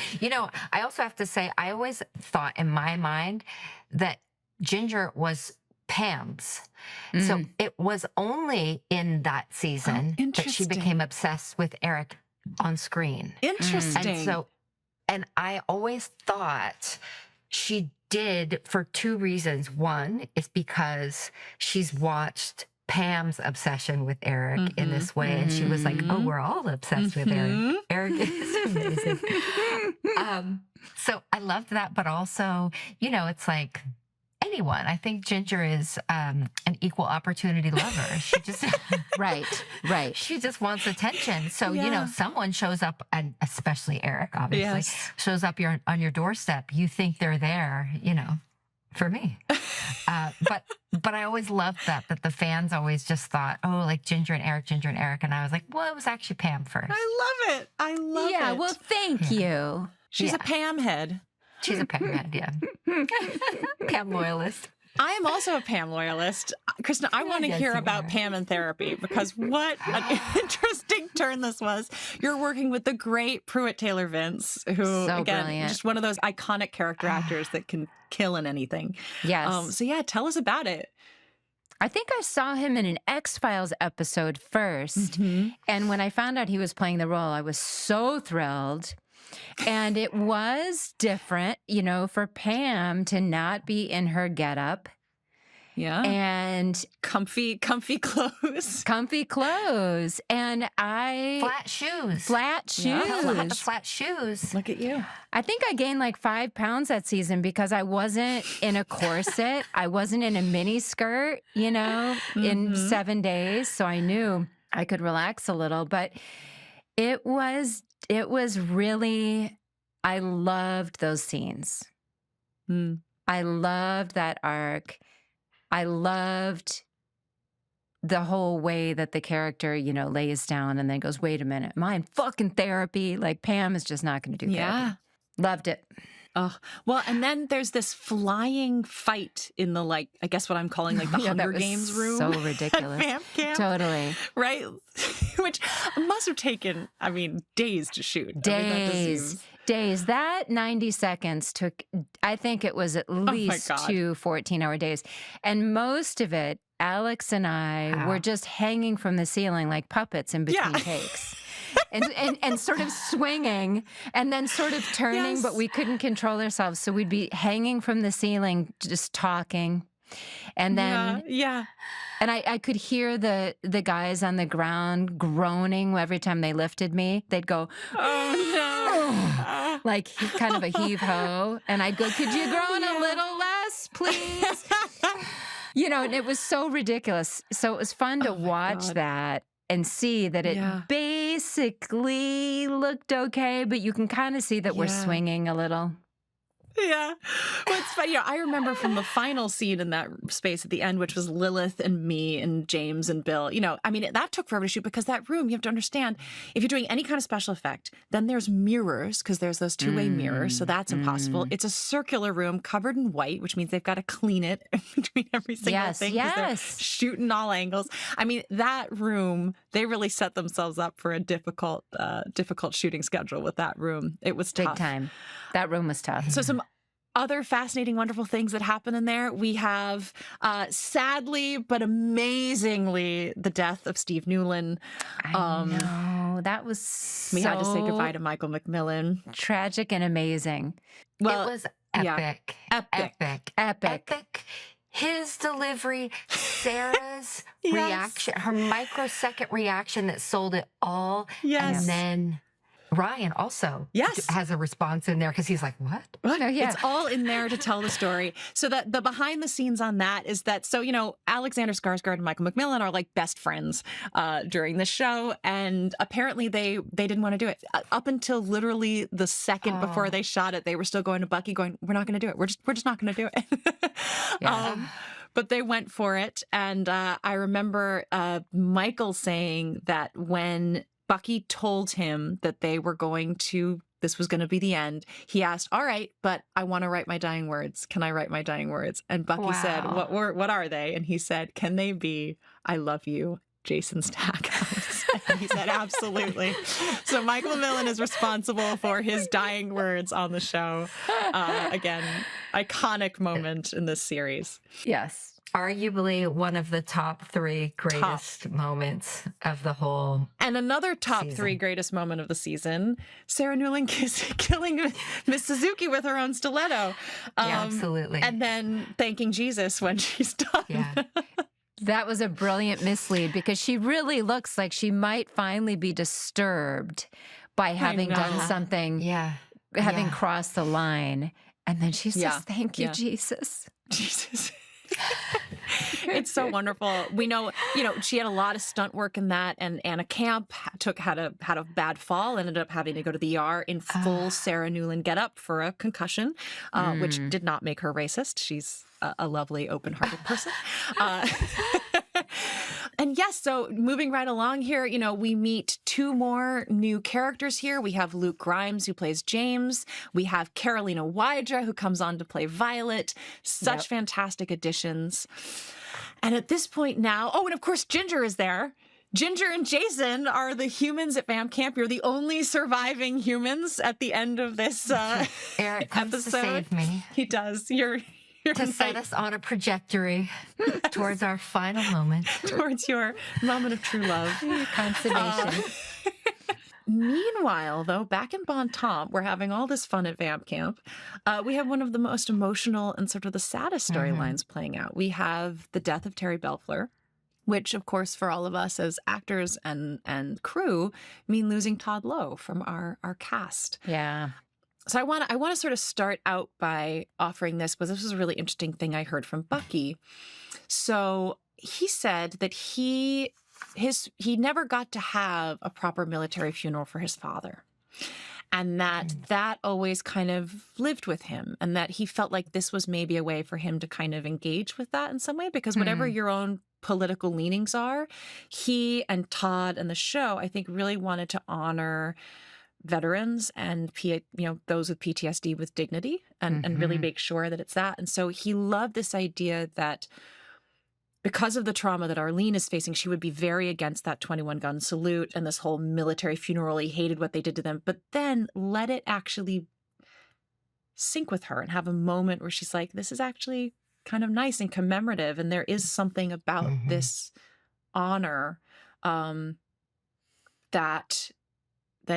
I also have to say, I always thought in my mind that Ginger was Pam's. So it was only in that season that she became obsessed with Eric on screen. Interesting. And I always thought she did for two reasons. One is because she's watched Pam's obsession with Eric in this way. And she was like, oh, we're all obsessed with Eric. Eric is amazing. So I loved that. But also, it's like anyone. I think Ginger is an equal opportunity lover. She just Right. She just wants attention. So, someone shows up, and especially Eric, obviously, shows up on your doorstep. You think they're there, for me. But I always loved that the fans always just thought, oh, like Ginger and Eric. And I was like, well, it was actually Pam first. I love it. Yeah, well, thank you. She's a Pam head. She's a Pam head, yeah. Pam loyalist. I am also a Pam loyalist. Kristen, I want to hear about Pam in therapy because what an interesting turn this was. You're working with the great Pruitt Taylor Vince, who, So again, brilliant. just one of those iconic character actors that can kill in anything. Yes. So, yeah, tell us about it. I think I saw him in an X-Files episode first. And when I found out he was playing the role, I was so thrilled. And it was different, for Pam to not be in her getup. Yeah. And comfy clothes. Comfy clothes. And Flat shoes. Yeah. Tell them the flat shoes. Look at you. I think I gained like 5 pounds that season because I wasn't in a corset. I wasn't in a mini skirt, in 7 days. So I knew I could relax a little. But it was really, I loved those scenes. I loved that arc. I loved the whole way that the character, lays down and then goes, wait a minute, am I in fucking therapy? Like Pam is just not going to do therapy. Yeah. Loved it. Oh, well, and then there's this flying fight in the, I guess what I'm calling the Hunger Games room. So ridiculous. At Vamp Camp. Totally. Right? Which must have taken, days to shoot. Days. That 90 seconds took, I think it was at least 2 14-hour days. And most of it, Alex and I were just hanging from the ceiling like puppets in between takes. And sort of swinging and then sort of turning, but we couldn't control ourselves. So we'd be hanging from the ceiling, just talking. And then, and I could hear the guys on the ground groaning every time they lifted me. They'd go, oh no, like kind of a heave ho. And I'd go, could you groan a little less, please? And it was so ridiculous. So it was fun to watch that and see that it basically looked okay, but you can kind of see that we're swinging a little. Yeah. Well, it's funny. I remember from the final scene in that space at the end, which was Lilith and me and James and Bill. That took forever to shoot because that room, you have to understand, if you're doing any kind of special effect, then there's mirrors because there's those two-way mirrors. So that's impossible. It's a circular room covered in white, which means they've got to clean it between every single thing. Because they're shooting all angles. That room, they really set themselves up for a difficult shooting schedule with that room. It was tough. Big time. That room was tough. So some other fascinating, wonderful things that happen in there. We have, sadly but amazingly, the death of Steve Newlin. I know. That was we had to say goodbye to Michael McMillan. Tragic and amazing. Well, it was Yeah. Epic. Epic. His delivery, Sarah's Yes. reaction, her microsecond reaction that sold it all. Yes. And then Ryan also Yes. has a response in there because he's like, what? What? Oh, yeah. It's all in there to tell the story. So that the behind the scenes on that is that, so, Alexander Skarsgård and Michael McMillan are like best friends during the show. And apparently they didn't want to do it. Up until literally the second before they shot it, they were still going to Bucky going, we're not going to do it. We're just not going to do it. Yeah. But they went for it. And I remember Michael saying that when Bucky told him that this was going to be the end, he asked, all right, but I want to write my dying words. Can I write my dying words? And Bucky said, what are they? And he said, can they be, I love you, Jason Stackhouse? And he said, absolutely. So Michael McMillan is responsible for his dying words on the show. Again, iconic moment in this series. Yes. Arguably one of the top 3 greatest moments of the whole. And another top season. 3 greatest moment of the season, Sarah Newland killing Miss Suzuki with her own stiletto. Yeah, absolutely. And then thanking Jesus when she's done. Yeah. That was a brilliant mislead because she really looks like she might finally be disturbed by having done something, having crossed the line. And then she says, thank you, Jesus. Jesus. It's so wonderful. We know, she had a lot of stunt work in that, and Anna Camp had a bad fall, ended up having to go to the ER in full Sarah Newland getup for a concussion, which did not make her racist. She's a lovely, open-hearted person. And yes, so moving right along here, we meet 2 more new characters here. We have Luke Grimes, who plays James. We have Carolina Wydra, who comes on to play Violet. Such fantastic additions. And at this point now, and of course, Ginger is there. Ginger and Jason are the humans at Vamp Camp. You're the only surviving humans at the end of this Eric comes episode. to save me. He does. You're to set us on a trajectory towards our final moment. Towards your moment of true love. Consummation. Meanwhile, though, back in Bon Temps, we're having all this fun at Vamp Camp. We have one of the most emotional and sort of the saddest storylines playing out. We have the death of Terry Bellefleur, which, of course, for all of us as actors and crew, mean losing Todd Lowe from our cast. Yeah. So I want to sort of start out by offering this, because this was a really interesting thing I heard from Bucky. So he said that he never got to have a proper military funeral for his father, and that always kind of lived with him, and that he felt like this was maybe a way for him to kind of engage with that in some way, because whatever your own political leanings are, he and Todd and the show, I think, really wanted to honor veterans and those with PTSD with dignity and really make sure that it's that. And so he loved this idea that because of the trauma that Arlene is facing, she would be very against that 21-gun salute and this whole military funeral. He hated what they did to them, but then let it actually sink with her and have a moment where she's like, this is actually kind of nice and commemorative, and there is something about this honor that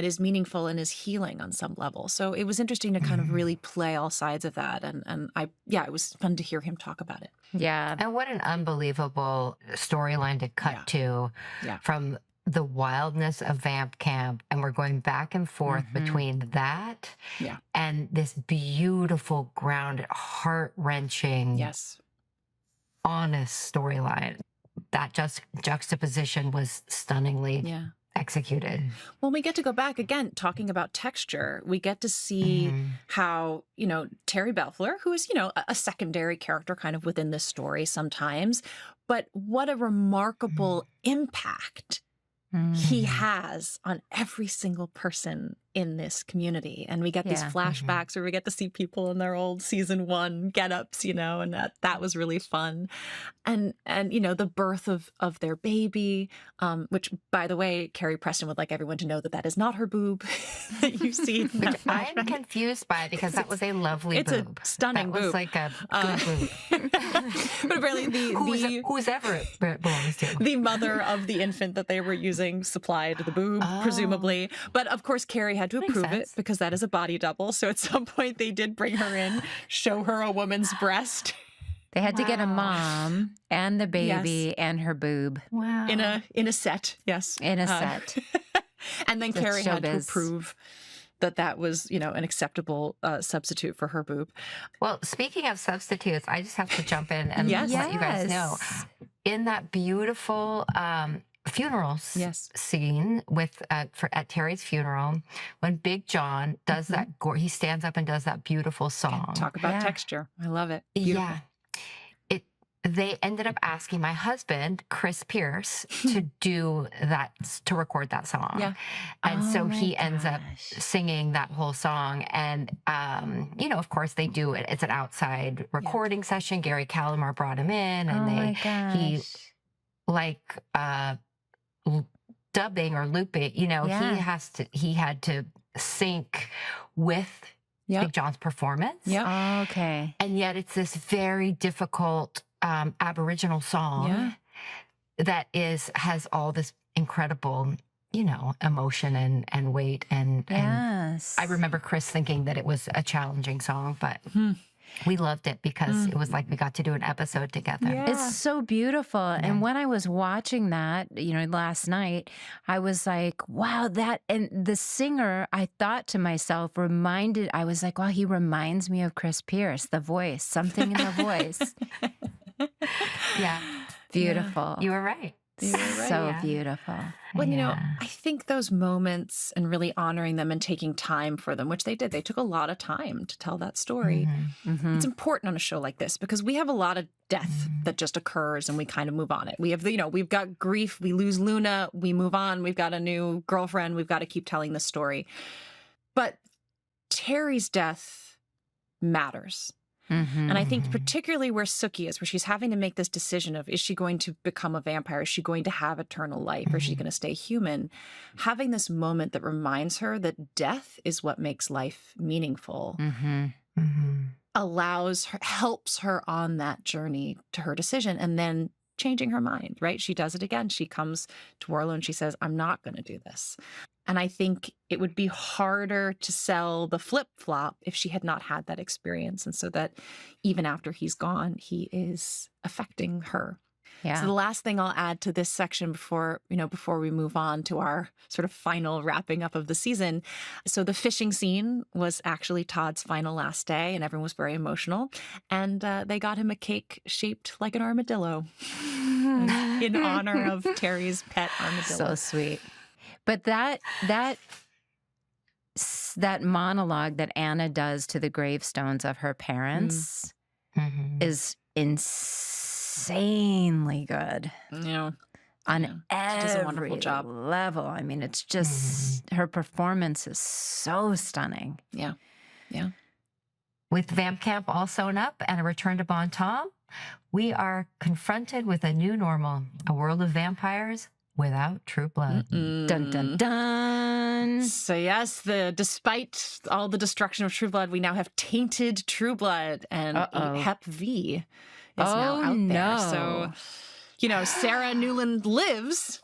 is meaningful and is healing on some level. So it was interesting to kind of really play all sides of that. And it was fun to hear him talk about it. Yeah. And what an unbelievable storyline to cut to from the wildness of Vamp Camp. And we're going back and forth between that and this beautiful, grounded, heart-wrenching, honest storyline. That juxtaposition was stunningly executed. Well, we get to go back again, talking about texture. We get to see how, Terry Bellefleur, who is, a secondary character kind of within this story sometimes, but what a remarkable impact he has on every single person in this community. And we get these flashbacks where we get to see people in their old season 1 get-ups, and that was really fun. And the birth of their baby, which, by the way, Carrie Preston would like everyone to know that is not her boob that you see. Which I'm confused by, because that was a lovely boob. It's a stunning boob. That was like a good boob. But apparently who's ever it belongs to. The mother of the infant that they were using supplied the boob, presumably. But of course, Carrie had to Makes approve it sense. because that is a body double. So at some point they did bring her in, show her a woman's breast They had to get a Wow. mom and the baby and her boob Wow. in a set. Yes. in a set. And then That's Carrie had to showbiz. approve that was, an acceptable substitute for her boob. Well, speaking of substitutes, I just have to jump in and Yes. let you guys know. Yes. In that beautiful funeral Yes. scene at Terry's funeral, when Big John does that, he stands up and does that beautiful song. Talk about Yeah. texture. I love it. Beautiful. Yeah. They ended up asking my husband, Chris Pierce, to do that, to record that song. Yeah. And Oh so my he ends up gosh. singing that whole song. And, of course, they do it. It's an outside recording session. Gary Calamar brought him in, and Oh my he, gosh. like, dubbing or looping, Yeah. he had to sync with Yep. Big John's performance. Yep. Okay. And yet it's this very difficult Aboriginal song that has all this incredible, emotion and weight. And Yes. I remember Chris thinking that it was a challenging song, but we loved it because it was like we got to do an episode together. Yeah. It's so beautiful. And when I was watching that, last night, I was like, wow, and the singer, I thought to myself, I was like, wow, he reminds me of Chris Pierce, the voice, something in the voice. Yeah, Beautiful. you were right. You were right. So Yeah. beautiful. Well, Yeah. I think those moments and really honoring them and taking time for them, which they did, they took a lot of time to tell that story. Mhm. It's important on a show like this because we have a lot of death that just occurs and we kind of move on it. We have, we've got grief. We lose Luna. We move on. We've got a new girlfriend. We've got to keep telling the story. But Terry's death matters. Mhm. And I think particularly where Sookie is, where she's having to make this decision of, is she going to become a vampire? Is she going to have eternal life? Or is she going to stay human? Having this moment that reminds her that death is what makes life meaningful Mhm. helps her on that journey to her decision and then changing her mind, right? She does it again. She comes to Warlow and she says, I'm not going to do this. And I think it would be harder to sell the flip-flop if she had not had that experience. And so that even after he's gone, he is affecting her. Yeah. So the last thing I'll add to this section before we move on to our sort of final wrapping up of the season. So the fishing scene was actually Todd's final last day and everyone was very emotional. And they got him a cake shaped like an armadillo in honor of Terry's pet armadillo. So sweet. But that monologue that Anna does to the gravestones of her parents is insanely good on she does a wonderful every job. level. I mean, it's just her performance is so stunning. Yeah. With Vamp Camp all sewn up and a return to Bon Tom, we are confronted with a new normal, a world of vampires without true blood. Dun dun dun. So yes, despite all the destruction of True Blood, we now have tainted True Blood, and Hep V is now out there. So, Sarah Newland lives.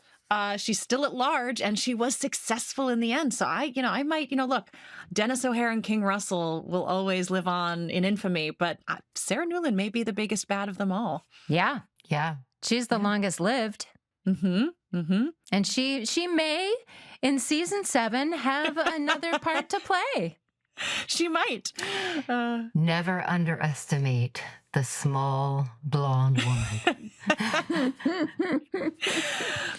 She's still at large, and she was successful in the end. So I might, look, Dennis O'Hare and King Russell will always live on in infamy, but Sarah Newland may be the biggest bad of them all. Yeah. Yeah. She's the longest lived. And she may, in season 7, have another part to play. She might. Never underestimate the small blonde woman.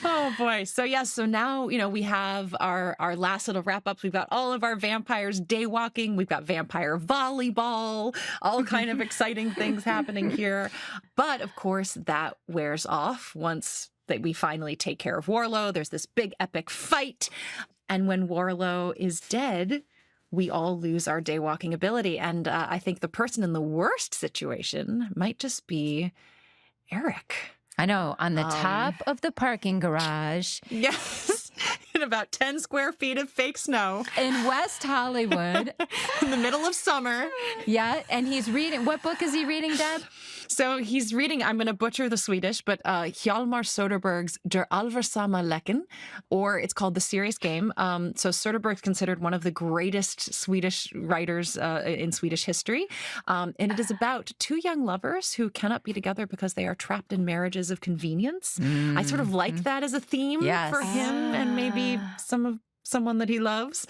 Oh boy. So yes, so now, we have our last little wrap ups. We've got all of our vampires day walking. We've got vampire volleyball, all kind of exciting things happening here. But of course that wears off once that we finally take care of Warlow. There's this big epic fight. And when Warlow is dead, we all lose our day walking ability. And I think the person in the worst situation might just be Eric. I know, on the top of the parking garage Yes, in about 10 square feet of fake snow in West Hollywood. in the middle of summer. Yeah, and he's reading. What book is he reading, Deb? So he's reading, I'm going to butcher the Swedish, but Hjalmar Soderberg's Der allvarsamma leken, or it's called The Serious Game. So Soderberg's considered one of the greatest Swedish writers in Swedish history. And it is about two young lovers who cannot be together because they are trapped in marriages of convenience. I sort of like that as a theme for him and maybe someone that he loves.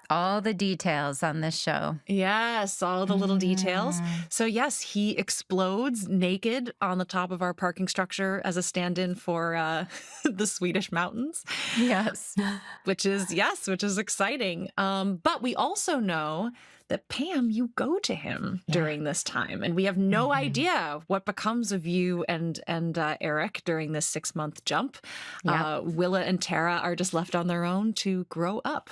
All the details on this show. Yes, all the little details. So yes, he explodes naked on the top of our parking structure as a stand-in for the Swedish mountains. Yes. Which is exciting. But we also know that, Pam, you go to him during this time, and we have no idea what becomes of you and Eric during this 6-month jump. Willa and Tara are just left on their own to grow up.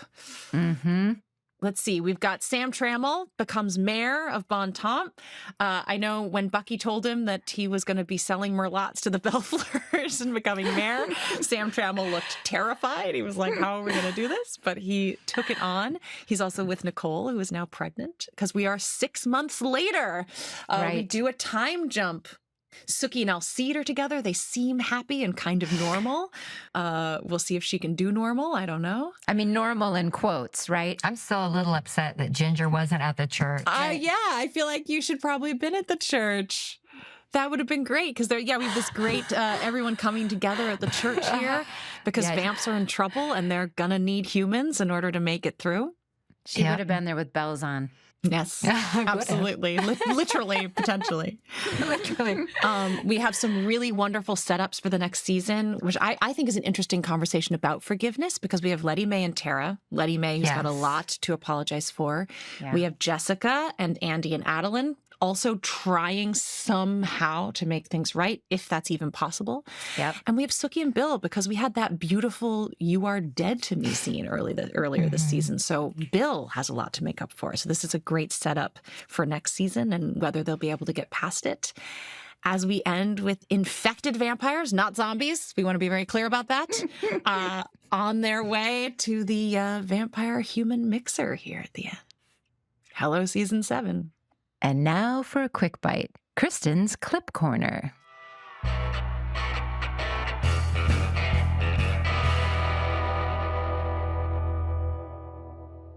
Let's see. We've got Sam Trammell becomes mayor of Bon Temps. I know when Bucky told him that he was going to be selling merlots to the Bellefleurs and becoming mayor, Sam Trammell looked terrified. He was like, how are we going to do this? But he took it on. He's also with Nicole, who is now pregnant, because we are 6 months later. We do a time jump. Sookie and Alcide are together. They seem happy and kind of normal. We'll see if she can do normal. I don't know. I mean, normal in quotes, right? I'm still a little upset that Ginger wasn't at the church. Yeah, I feel like you should probably have been at the church. That would have been great because we have this great everyone coming together at the church here because vamps are in trouble and they're gonna need humans in order to make it through. She would have been there with bells on. Yes, absolutely. Literally, potentially. Literally. We have some really wonderful setups for the next season, which I think is an interesting conversation about forgiveness because we have Letty Mae and Tara. Letty Mae, who's got a lot to apologize for. Yeah. We have Jessica and Andy and Adeline also trying somehow to make things right, if that's even possible. Yep. And we have Sookie and Bill because we had that beautiful "You Are Dead to Me" scene earlier this season. So Bill has a lot to make up for. So this is a great setup for next season and whether they'll be able to get past it. As we end with infected vampires, not zombies. We want to be very clear about that. On their way to the vampire-human mixer here at the end. Hello, season 7. And now for a quick bite, Kristen's Clip Corner.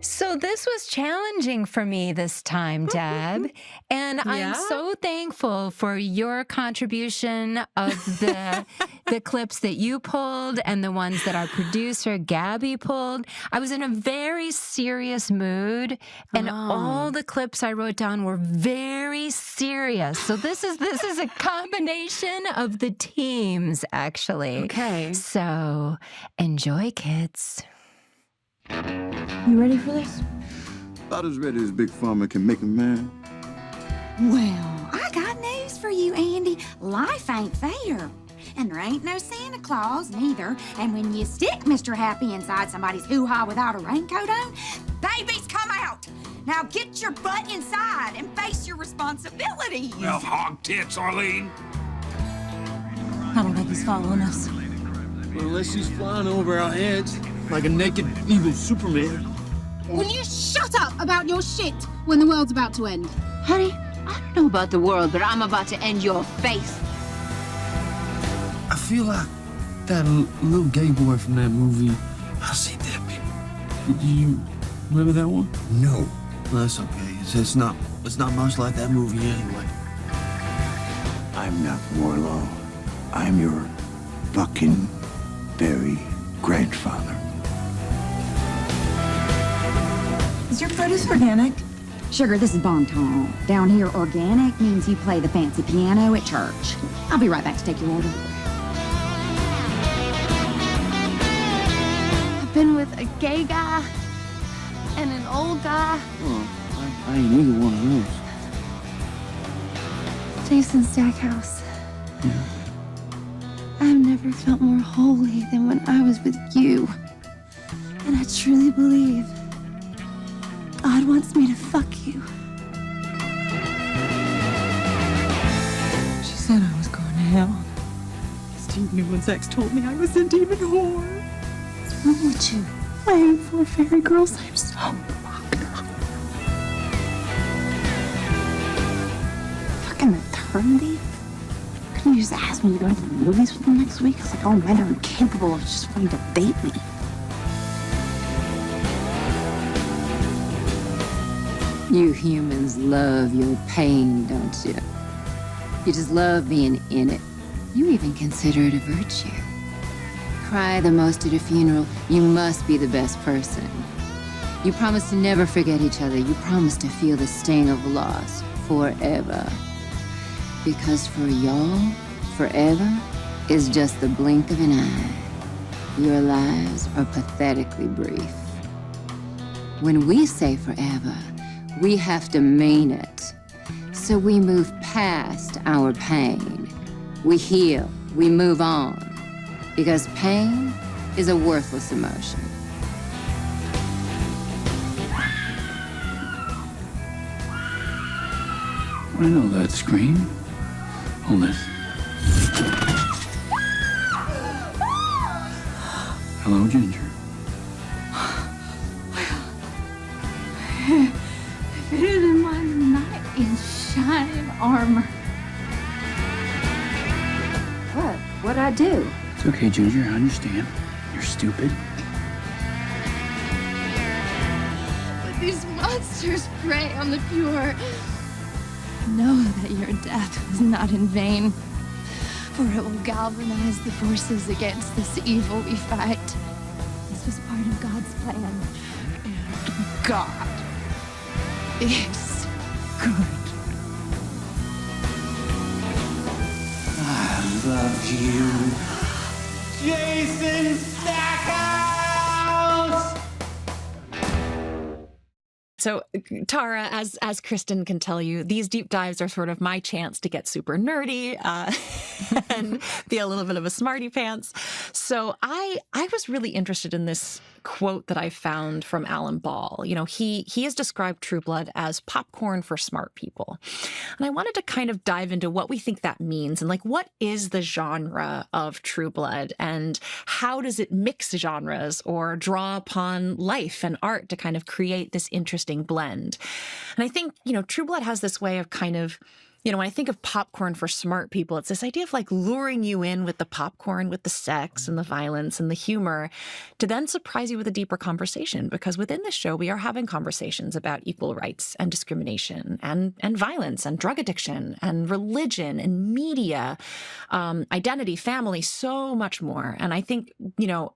So this was challenging for me this time, Deb, and I'm so thankful for your contribution of the clips that you pulled and the ones that our producer Gabby pulled. I was in a very serious mood, and all the clips I wrote down were very serious. So this is a combination of the teams, actually. Okay. So enjoy, kids. You ready for this? About as ready as Big Pharma can make a man. Well, I got news for you, Andy. Life ain't fair. And there ain't no Santa Claus, neither. And when you stick Mr. Happy inside somebody's hoo-ha without a raincoat on, babies come out. Now get your butt inside and face your responsibilities. Well, hog tits, Arlene. I don't think he's following us. Well, unless he's flying over our heads like a naked evil Superman. Will you shut up about your shit when the world's about to end? Honey, I don't know about the world, but I'm about to end your face. I feel like that little gay boy from that movie. I see dead people. Do you remember that one? No. Well, that's okay. It's not much like that movie anyway. I'm not Warlaw. I'm your fucking very grandfather. Is your produce organic? Sugar, this is Bon Ton. Down here, organic means you play the fancy piano at church. I'll be right back to take your order. I've been with a gay guy and an old guy. Well, I ain't either one of those. Jason Stackhouse. Yeah. I've never felt more holy than when I was with you. And I truly believe God wants me to fuck you. She said I was going to hell. Steve Newman's ex told me I was a demon whore. What's wrong with you? Playing for fairy girls, I'm so fucked up. Fucking maternity? You just asked me to go to the movies with them next week. I was like, oh, men are incapable of just wanting to date me. You humans love your pain, don't you? You just love being in it. You even consider it a virtue. Cry the most at a funeral. You must be the best person. You promise to never forget each other. You promise to feel the sting of loss forever. Because for y'all, forever is just the blink of an eye. Your lives are pathetically brief. When we say forever, we have to mean it. So we move past our pain. We heal, we move on. Because pain is a worthless emotion. I know that scream. Hold this. Hello, Ginger. Fitted in my knight in shining armor. What? What'd I do? It's okay, Ginger. I understand. You're stupid. But these monsters prey on the pure. Know that your death was not in vain, for it will galvanize the forces against this evil we fight. This was part of God's plan, and God is good. I love you. Jason Stackhouse! So, Tara, as Kristen can tell you, these deep dives are sort of my chance to get super nerdy and be a little bit of a smarty pants. So I was really interested in this quote that I found from Alan Ball. You know, he has described True Blood as popcorn for smart people. And I wanted to kind of dive into what we think that means and like what is the genre of True Blood and how does it mix genres or draw upon life and art to kind of create this interesting blend. And I think, you know, True Blood has this way of kind of, you know, when I think of popcorn for smart people, it's this idea of like luring you in with the popcorn, with the sex and the violence and the humor to then surprise you with a deeper conversation. Because within this show, we are having conversations about equal rights and discrimination and violence and drug addiction and religion and media, identity, family, so much more. And I think, you know,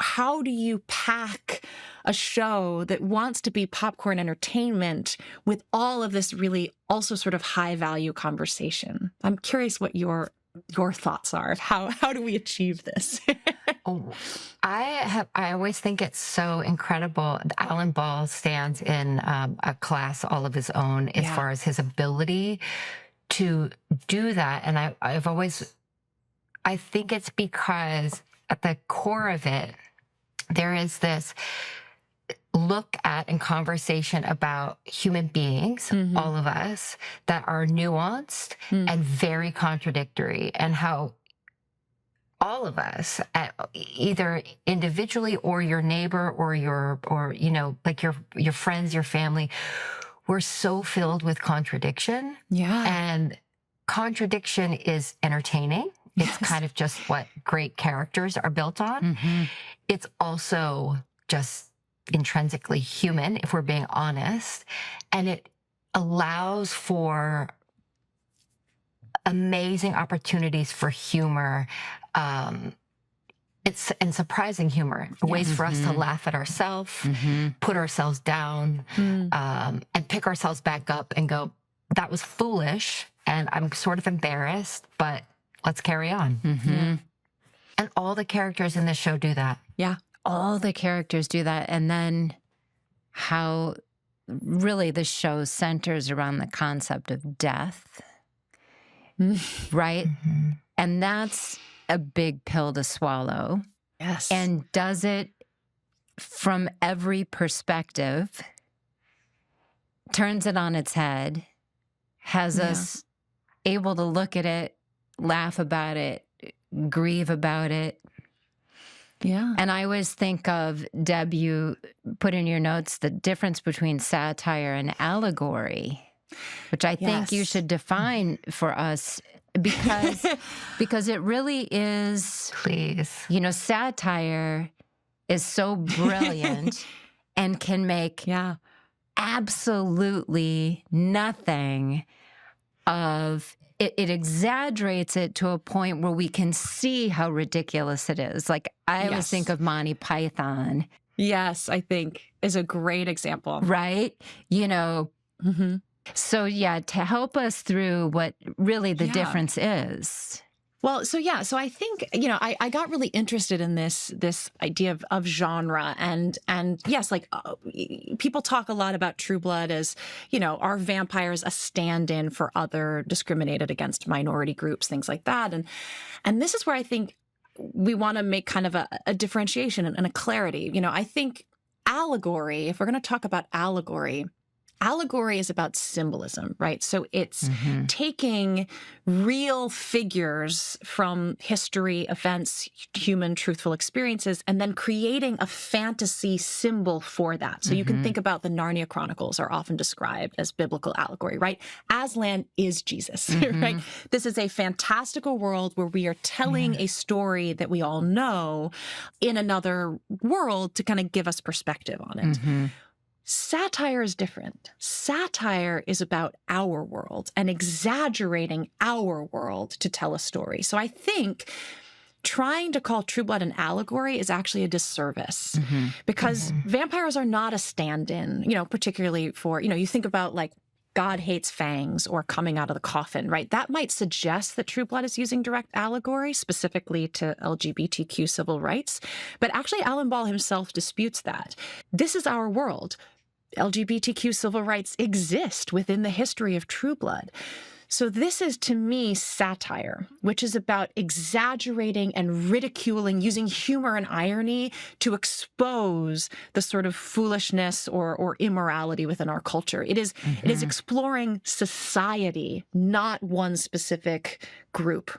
how do you pack a show that wants to be popcorn entertainment with all of this really also sort of high value conversation? I'm curious what your thoughts are of how do we achieve this? I always think it's so incredible. Alan Ball stands in a class all of his own as far as his ability to do that. And I think it's because at the core of it, there is this look at and conversation about human beings, all of us, that are nuanced and very contradictory, and how all of us, either individually or your neighbor or you know, like your friends, your family, we're so filled with contradiction. Yeah. And contradiction is entertaining. It's kind of just what great characters are built on. It's also just intrinsically human, if we're being honest. And it allows for amazing opportunities for humor. It's and surprising humor, ways for us to laugh at ourselves, put ourselves down, and pick ourselves back up and go, that was foolish, and I'm sort of embarrassed, but let's carry on. And all the characters in this show do that. Yeah. All the characters do that. And then how really the show centers around the concept of death, right? And that's a big pill to swallow. Yes. And does it from every perspective, turns it on its head, has us able to look at it, laugh about it, grieve about it. Yeah. And I always think of, Deb, you put in your notes the difference between satire and allegory, which I think you should define for us because it really is. Please. Satire is so brilliant and can make absolutely nothing of it. It exaggerates it to a point where we can see how ridiculous it is. Like, I always think of Monty Python. Yes, I think is a great example. Right? Mm-hmm. So, to help us through what really the difference is. Well, so I think, I got really interested in this idea of genre and yes, like people talk a lot about True Blood as, are vampires a stand-in for other discriminated against minority groups, things like that. And this is where I think we want to make kind of a differentiation and a clarity. I think allegory, if we're going to talk about allegory is about symbolism, right? So it's taking real figures from history, events, human truthful experiences, and then creating a fantasy symbol for that. So you can think about the Narnia Chronicles are often described as biblical allegory, right? Aslan is Jesus, right? This is a fantastical world where we are telling a story that we all know in another world to kind of give us perspective on it. Satire is different. Satire is about our world and exaggerating our world to tell a story. So I think trying to call True Blood an allegory is actually a disservice because vampires are not a stand-in, particularly for, you think about like God hates fangs or coming out of the coffin, right? That might suggest that True Blood is using direct allegory specifically to LGBTQ civil rights. But actually, Alan Ball himself disputes that. This is our world. LGBTQ civil rights exist within the history of True Blood. So this is, to me, satire, which is about exaggerating and ridiculing, using humor and irony to expose the sort of foolishness or immorality within our culture. It is exploring society, not one specific group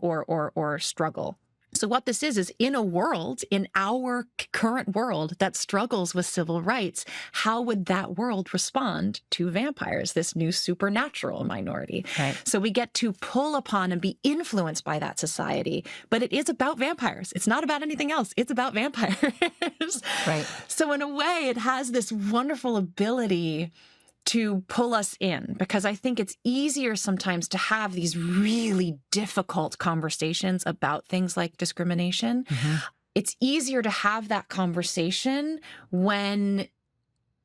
or struggle. So what this is in a world, in our current world that struggles with civil rights, how would that world respond to vampires, this new supernatural minority? Right. So we get to pull upon and be influenced by that society, but it is about vampires. It's not about anything else. It's about vampires. Right. So in a way, it has this wonderful ability to pull us in, because I think it's easier sometimes to have these really difficult conversations about things like discrimination. It's easier to have that conversation when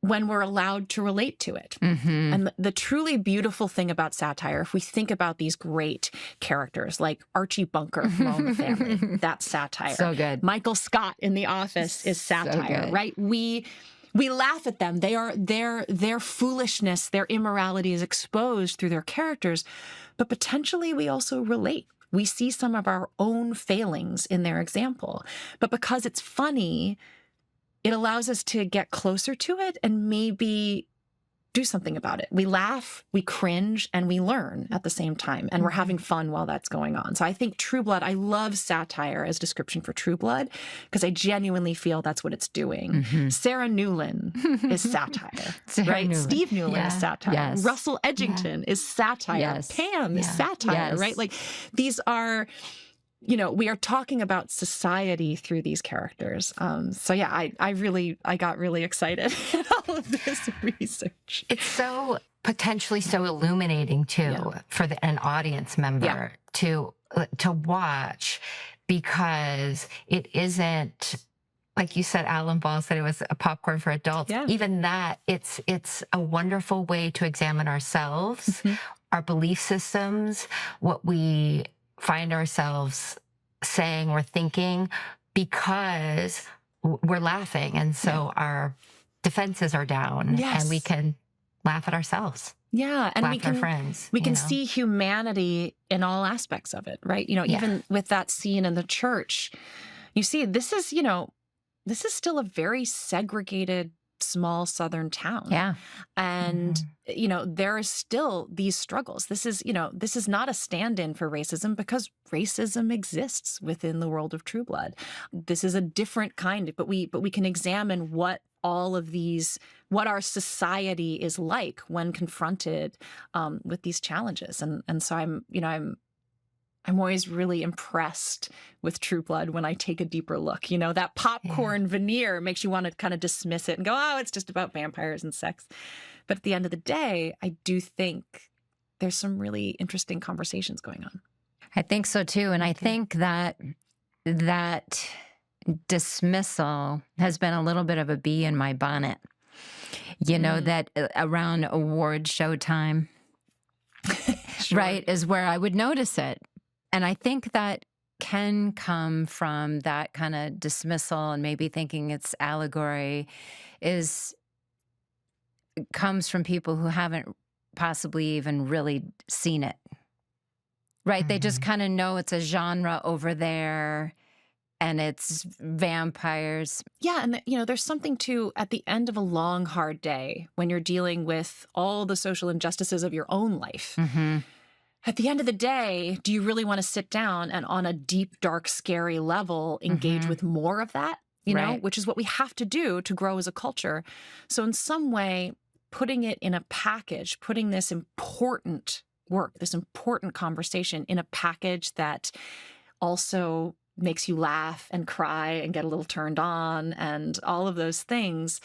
we're allowed to relate to it. And the truly beautiful thing about satire, if we think about these great characters like Archie Bunker from All in the Family, that's satire. So good. Michael Scott in The Office is satire, right? We laugh at them. Their foolishness, their immorality is exposed through their characters, but potentially we also relate. We see some of our own failings in their example. But because it's funny, it allows us to get closer to it and maybe do something about it. We laugh, we cringe, and we learn at the same time. And we're having fun while that's going on. So I think True Blood, I love satire as description for True Blood because I genuinely feel that's what it's doing. Sarah Newland is satire, right? Newland. Steve Newland is satire. Yes. Russell Edgington is satire. Yes. Pam is satire, right? Like these are... we are talking about society through these characters. So yeah, I got really excited in all of this research. It's so potentially so illuminating too for an audience member to watch, because it isn't, like you said, Alan Ball said it was a popcorn for adults. Even that, it's a wonderful way to examine ourselves, our belief systems, what we find ourselves saying or thinking, because we're laughing. And so our defenses are down and we can laugh at ourselves. Yeah. And laugh we at our can, friends. we can see humanity in all aspects of it, right? Even with that scene in the church, you see, this is still a very segregated small Southern town. Yeah. And, there are still these struggles. This is not a stand-in for racism because racism exists within the world of True Blood. This is a different kind, but we can examine what our society is like when confronted with these challenges. And so I'm I'm always really impressed with True Blood when I take a deeper look. You know, that popcorn veneer makes you want to kind of dismiss it and go, oh, it's just about vampires and sex. But at the end of the day, I do think there's some really interesting conversations going on. I think so too. And I think that dismissal has been a little bit of a bee in my bonnet. You know, that around award show time, right, is where I would notice it. And I think that can come from that kind of dismissal and maybe thinking it's allegory comes from people who haven't possibly even really seen it, right? They just kind of know it's a genre over there and it's vampires. Yeah, and you know, there's something too at the end of a long, hard day when you're dealing with all the social injustices of your own life. At the end of the day, do you really want to sit down and on a deep, dark, scary level engage with more of that? You know, which is what we have to do to grow as a culture. So in some way, putting it in a package, putting this important work, this important conversation in a package that also makes you laugh and cry and get a little turned on and all of those things.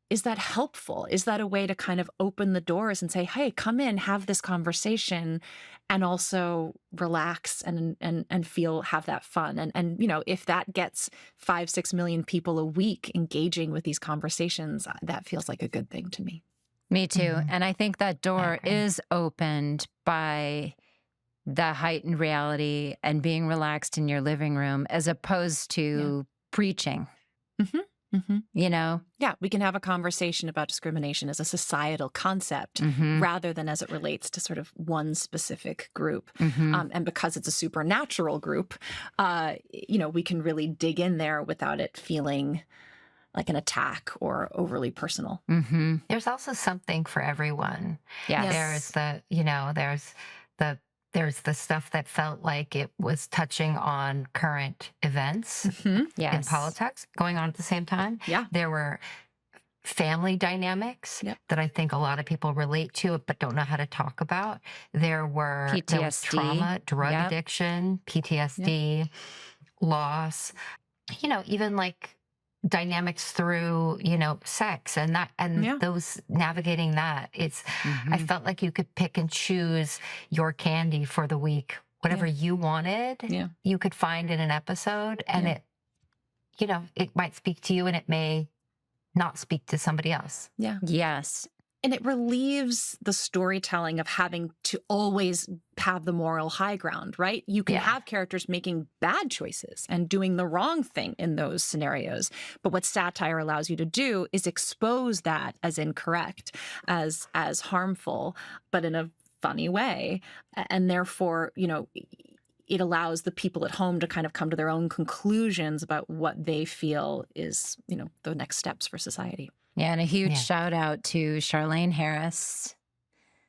Is that helpful? Is that a way to kind of open the doors and say, hey, come in, have this conversation and also relax and have that fun. And you know, if that gets 5-6 million people a week engaging with these conversations, that feels like a good thing to me. Me too. And I think that door is opened by the heightened reality and being relaxed in your living room as opposed to preaching. You know? Yeah, we can have a conversation about discrimination as a societal concept rather than as it relates to sort of one specific group. And because it's a supernatural group, you know, we can really dig in there without it feeling like an attack or overly personal. There's also something for everyone. Yes. There's the, you know, there's the stuff that felt like it was touching on current events in politics going on at the same time. Yeah. There were family dynamics that I think a lot of people relate to but don't know how to talk about. There was trauma, drug addiction, PTSD, loss, you know, even like dynamics through, you know, sex and that, and those navigating that. It's, I felt like you could pick and choose your candy for the week, whatever you wanted, you could find in an episode and it, you know, it might speak to you and it may not speak to somebody else. Yeah. Yes. And it relieves the storytelling of having to always have the moral high ground, right? You can have characters making bad choices and doing the wrong thing in those scenarios. But what satire allows you to do is expose that as incorrect, as harmful, but in a funny way. And therefore, you know, it allows the people at home to kind of come to their own conclusions about what they feel is, you know, the next steps for society. Yeah, and a huge shout out to Charlene Harris,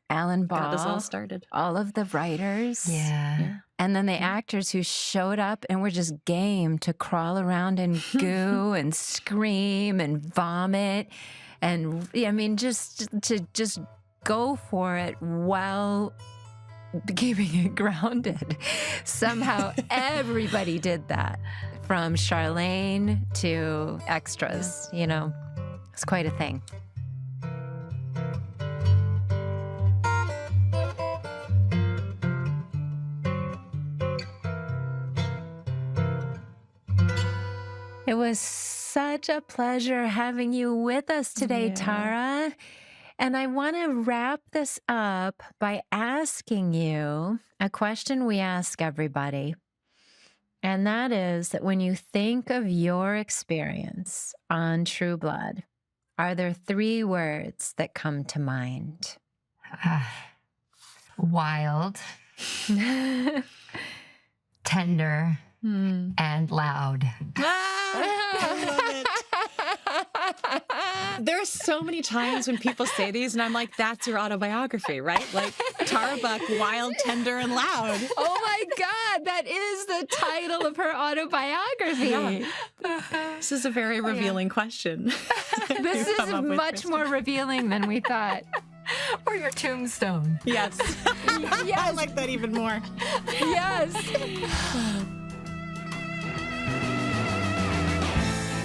Alan Ball. Got this all started. All of the writers. Yeah. And then the actors who showed up and were just game to crawl around and goo and scream and vomit. And I mean, just to go for it while keeping it grounded. Somehow everybody did that, from Charlene to extras, you know. It's quite a thing. It was such a pleasure having you with us today, Tara. And I want to wrap this up by asking you a question we ask everybody. And that is that when you think of your experience on True Blood, are there 3 words that come to mind? Wild, tender, and loud. I love it. There are so many times when people say these and I'm like, that's your autobiography, right? Like Tara Buck, wild, tender, and loud. Oh my God, that is the title of her autobiography. Yeah. This is a very revealing question. This is much more revealing than we thought. Or your tombstone. Yes. I like that even more. Yes.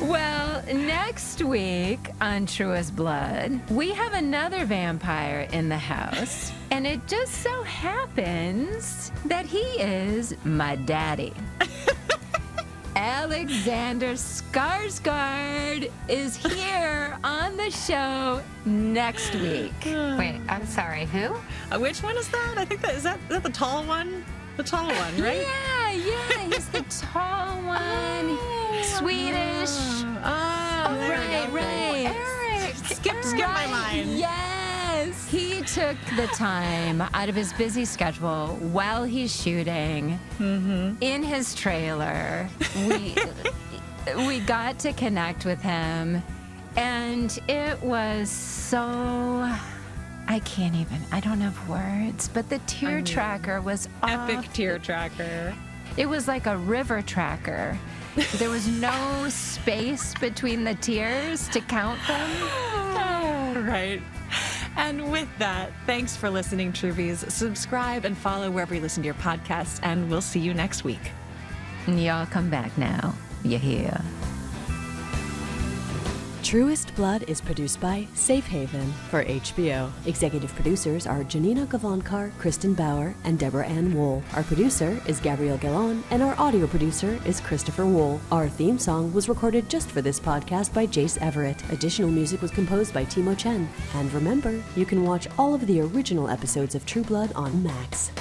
Well, next week on Truest Blood, we have another vampire in the house, and it just so happens that he is my daddy. Alexander Skarsgård is here on the show next week. Wait, I'm sorry, who? Which one is that? I think is that the tall one? The tall one, right? Yeah, he's the tall one. Swedish. Right. Eric. Skip my mind. Yes. He took the time out of his busy schedule while he's shooting in his trailer. We got to connect with him, and it was so... I don't have words, but the tear tracker was Epic tear tracker. It was like a river tracker. There was no space between the tears to count them. Right. And with that, thanks for listening, Truvies. Subscribe and follow wherever you listen to your podcasts, and we'll see you next week. Y'all come back now. You hear? Truest Blood is produced by Safe Haven for HBO. Executive producers are Janina Gavankar, Kristen Bauer, and Deborah Ann Wool. Our producer is Gabrielle Gallon, and our audio producer is Christopher Wool. Our theme song was recorded just for this podcast by Jace Everett. Additional music was composed by Timo Chen. And remember, you can watch all of the original episodes of True Blood on Max.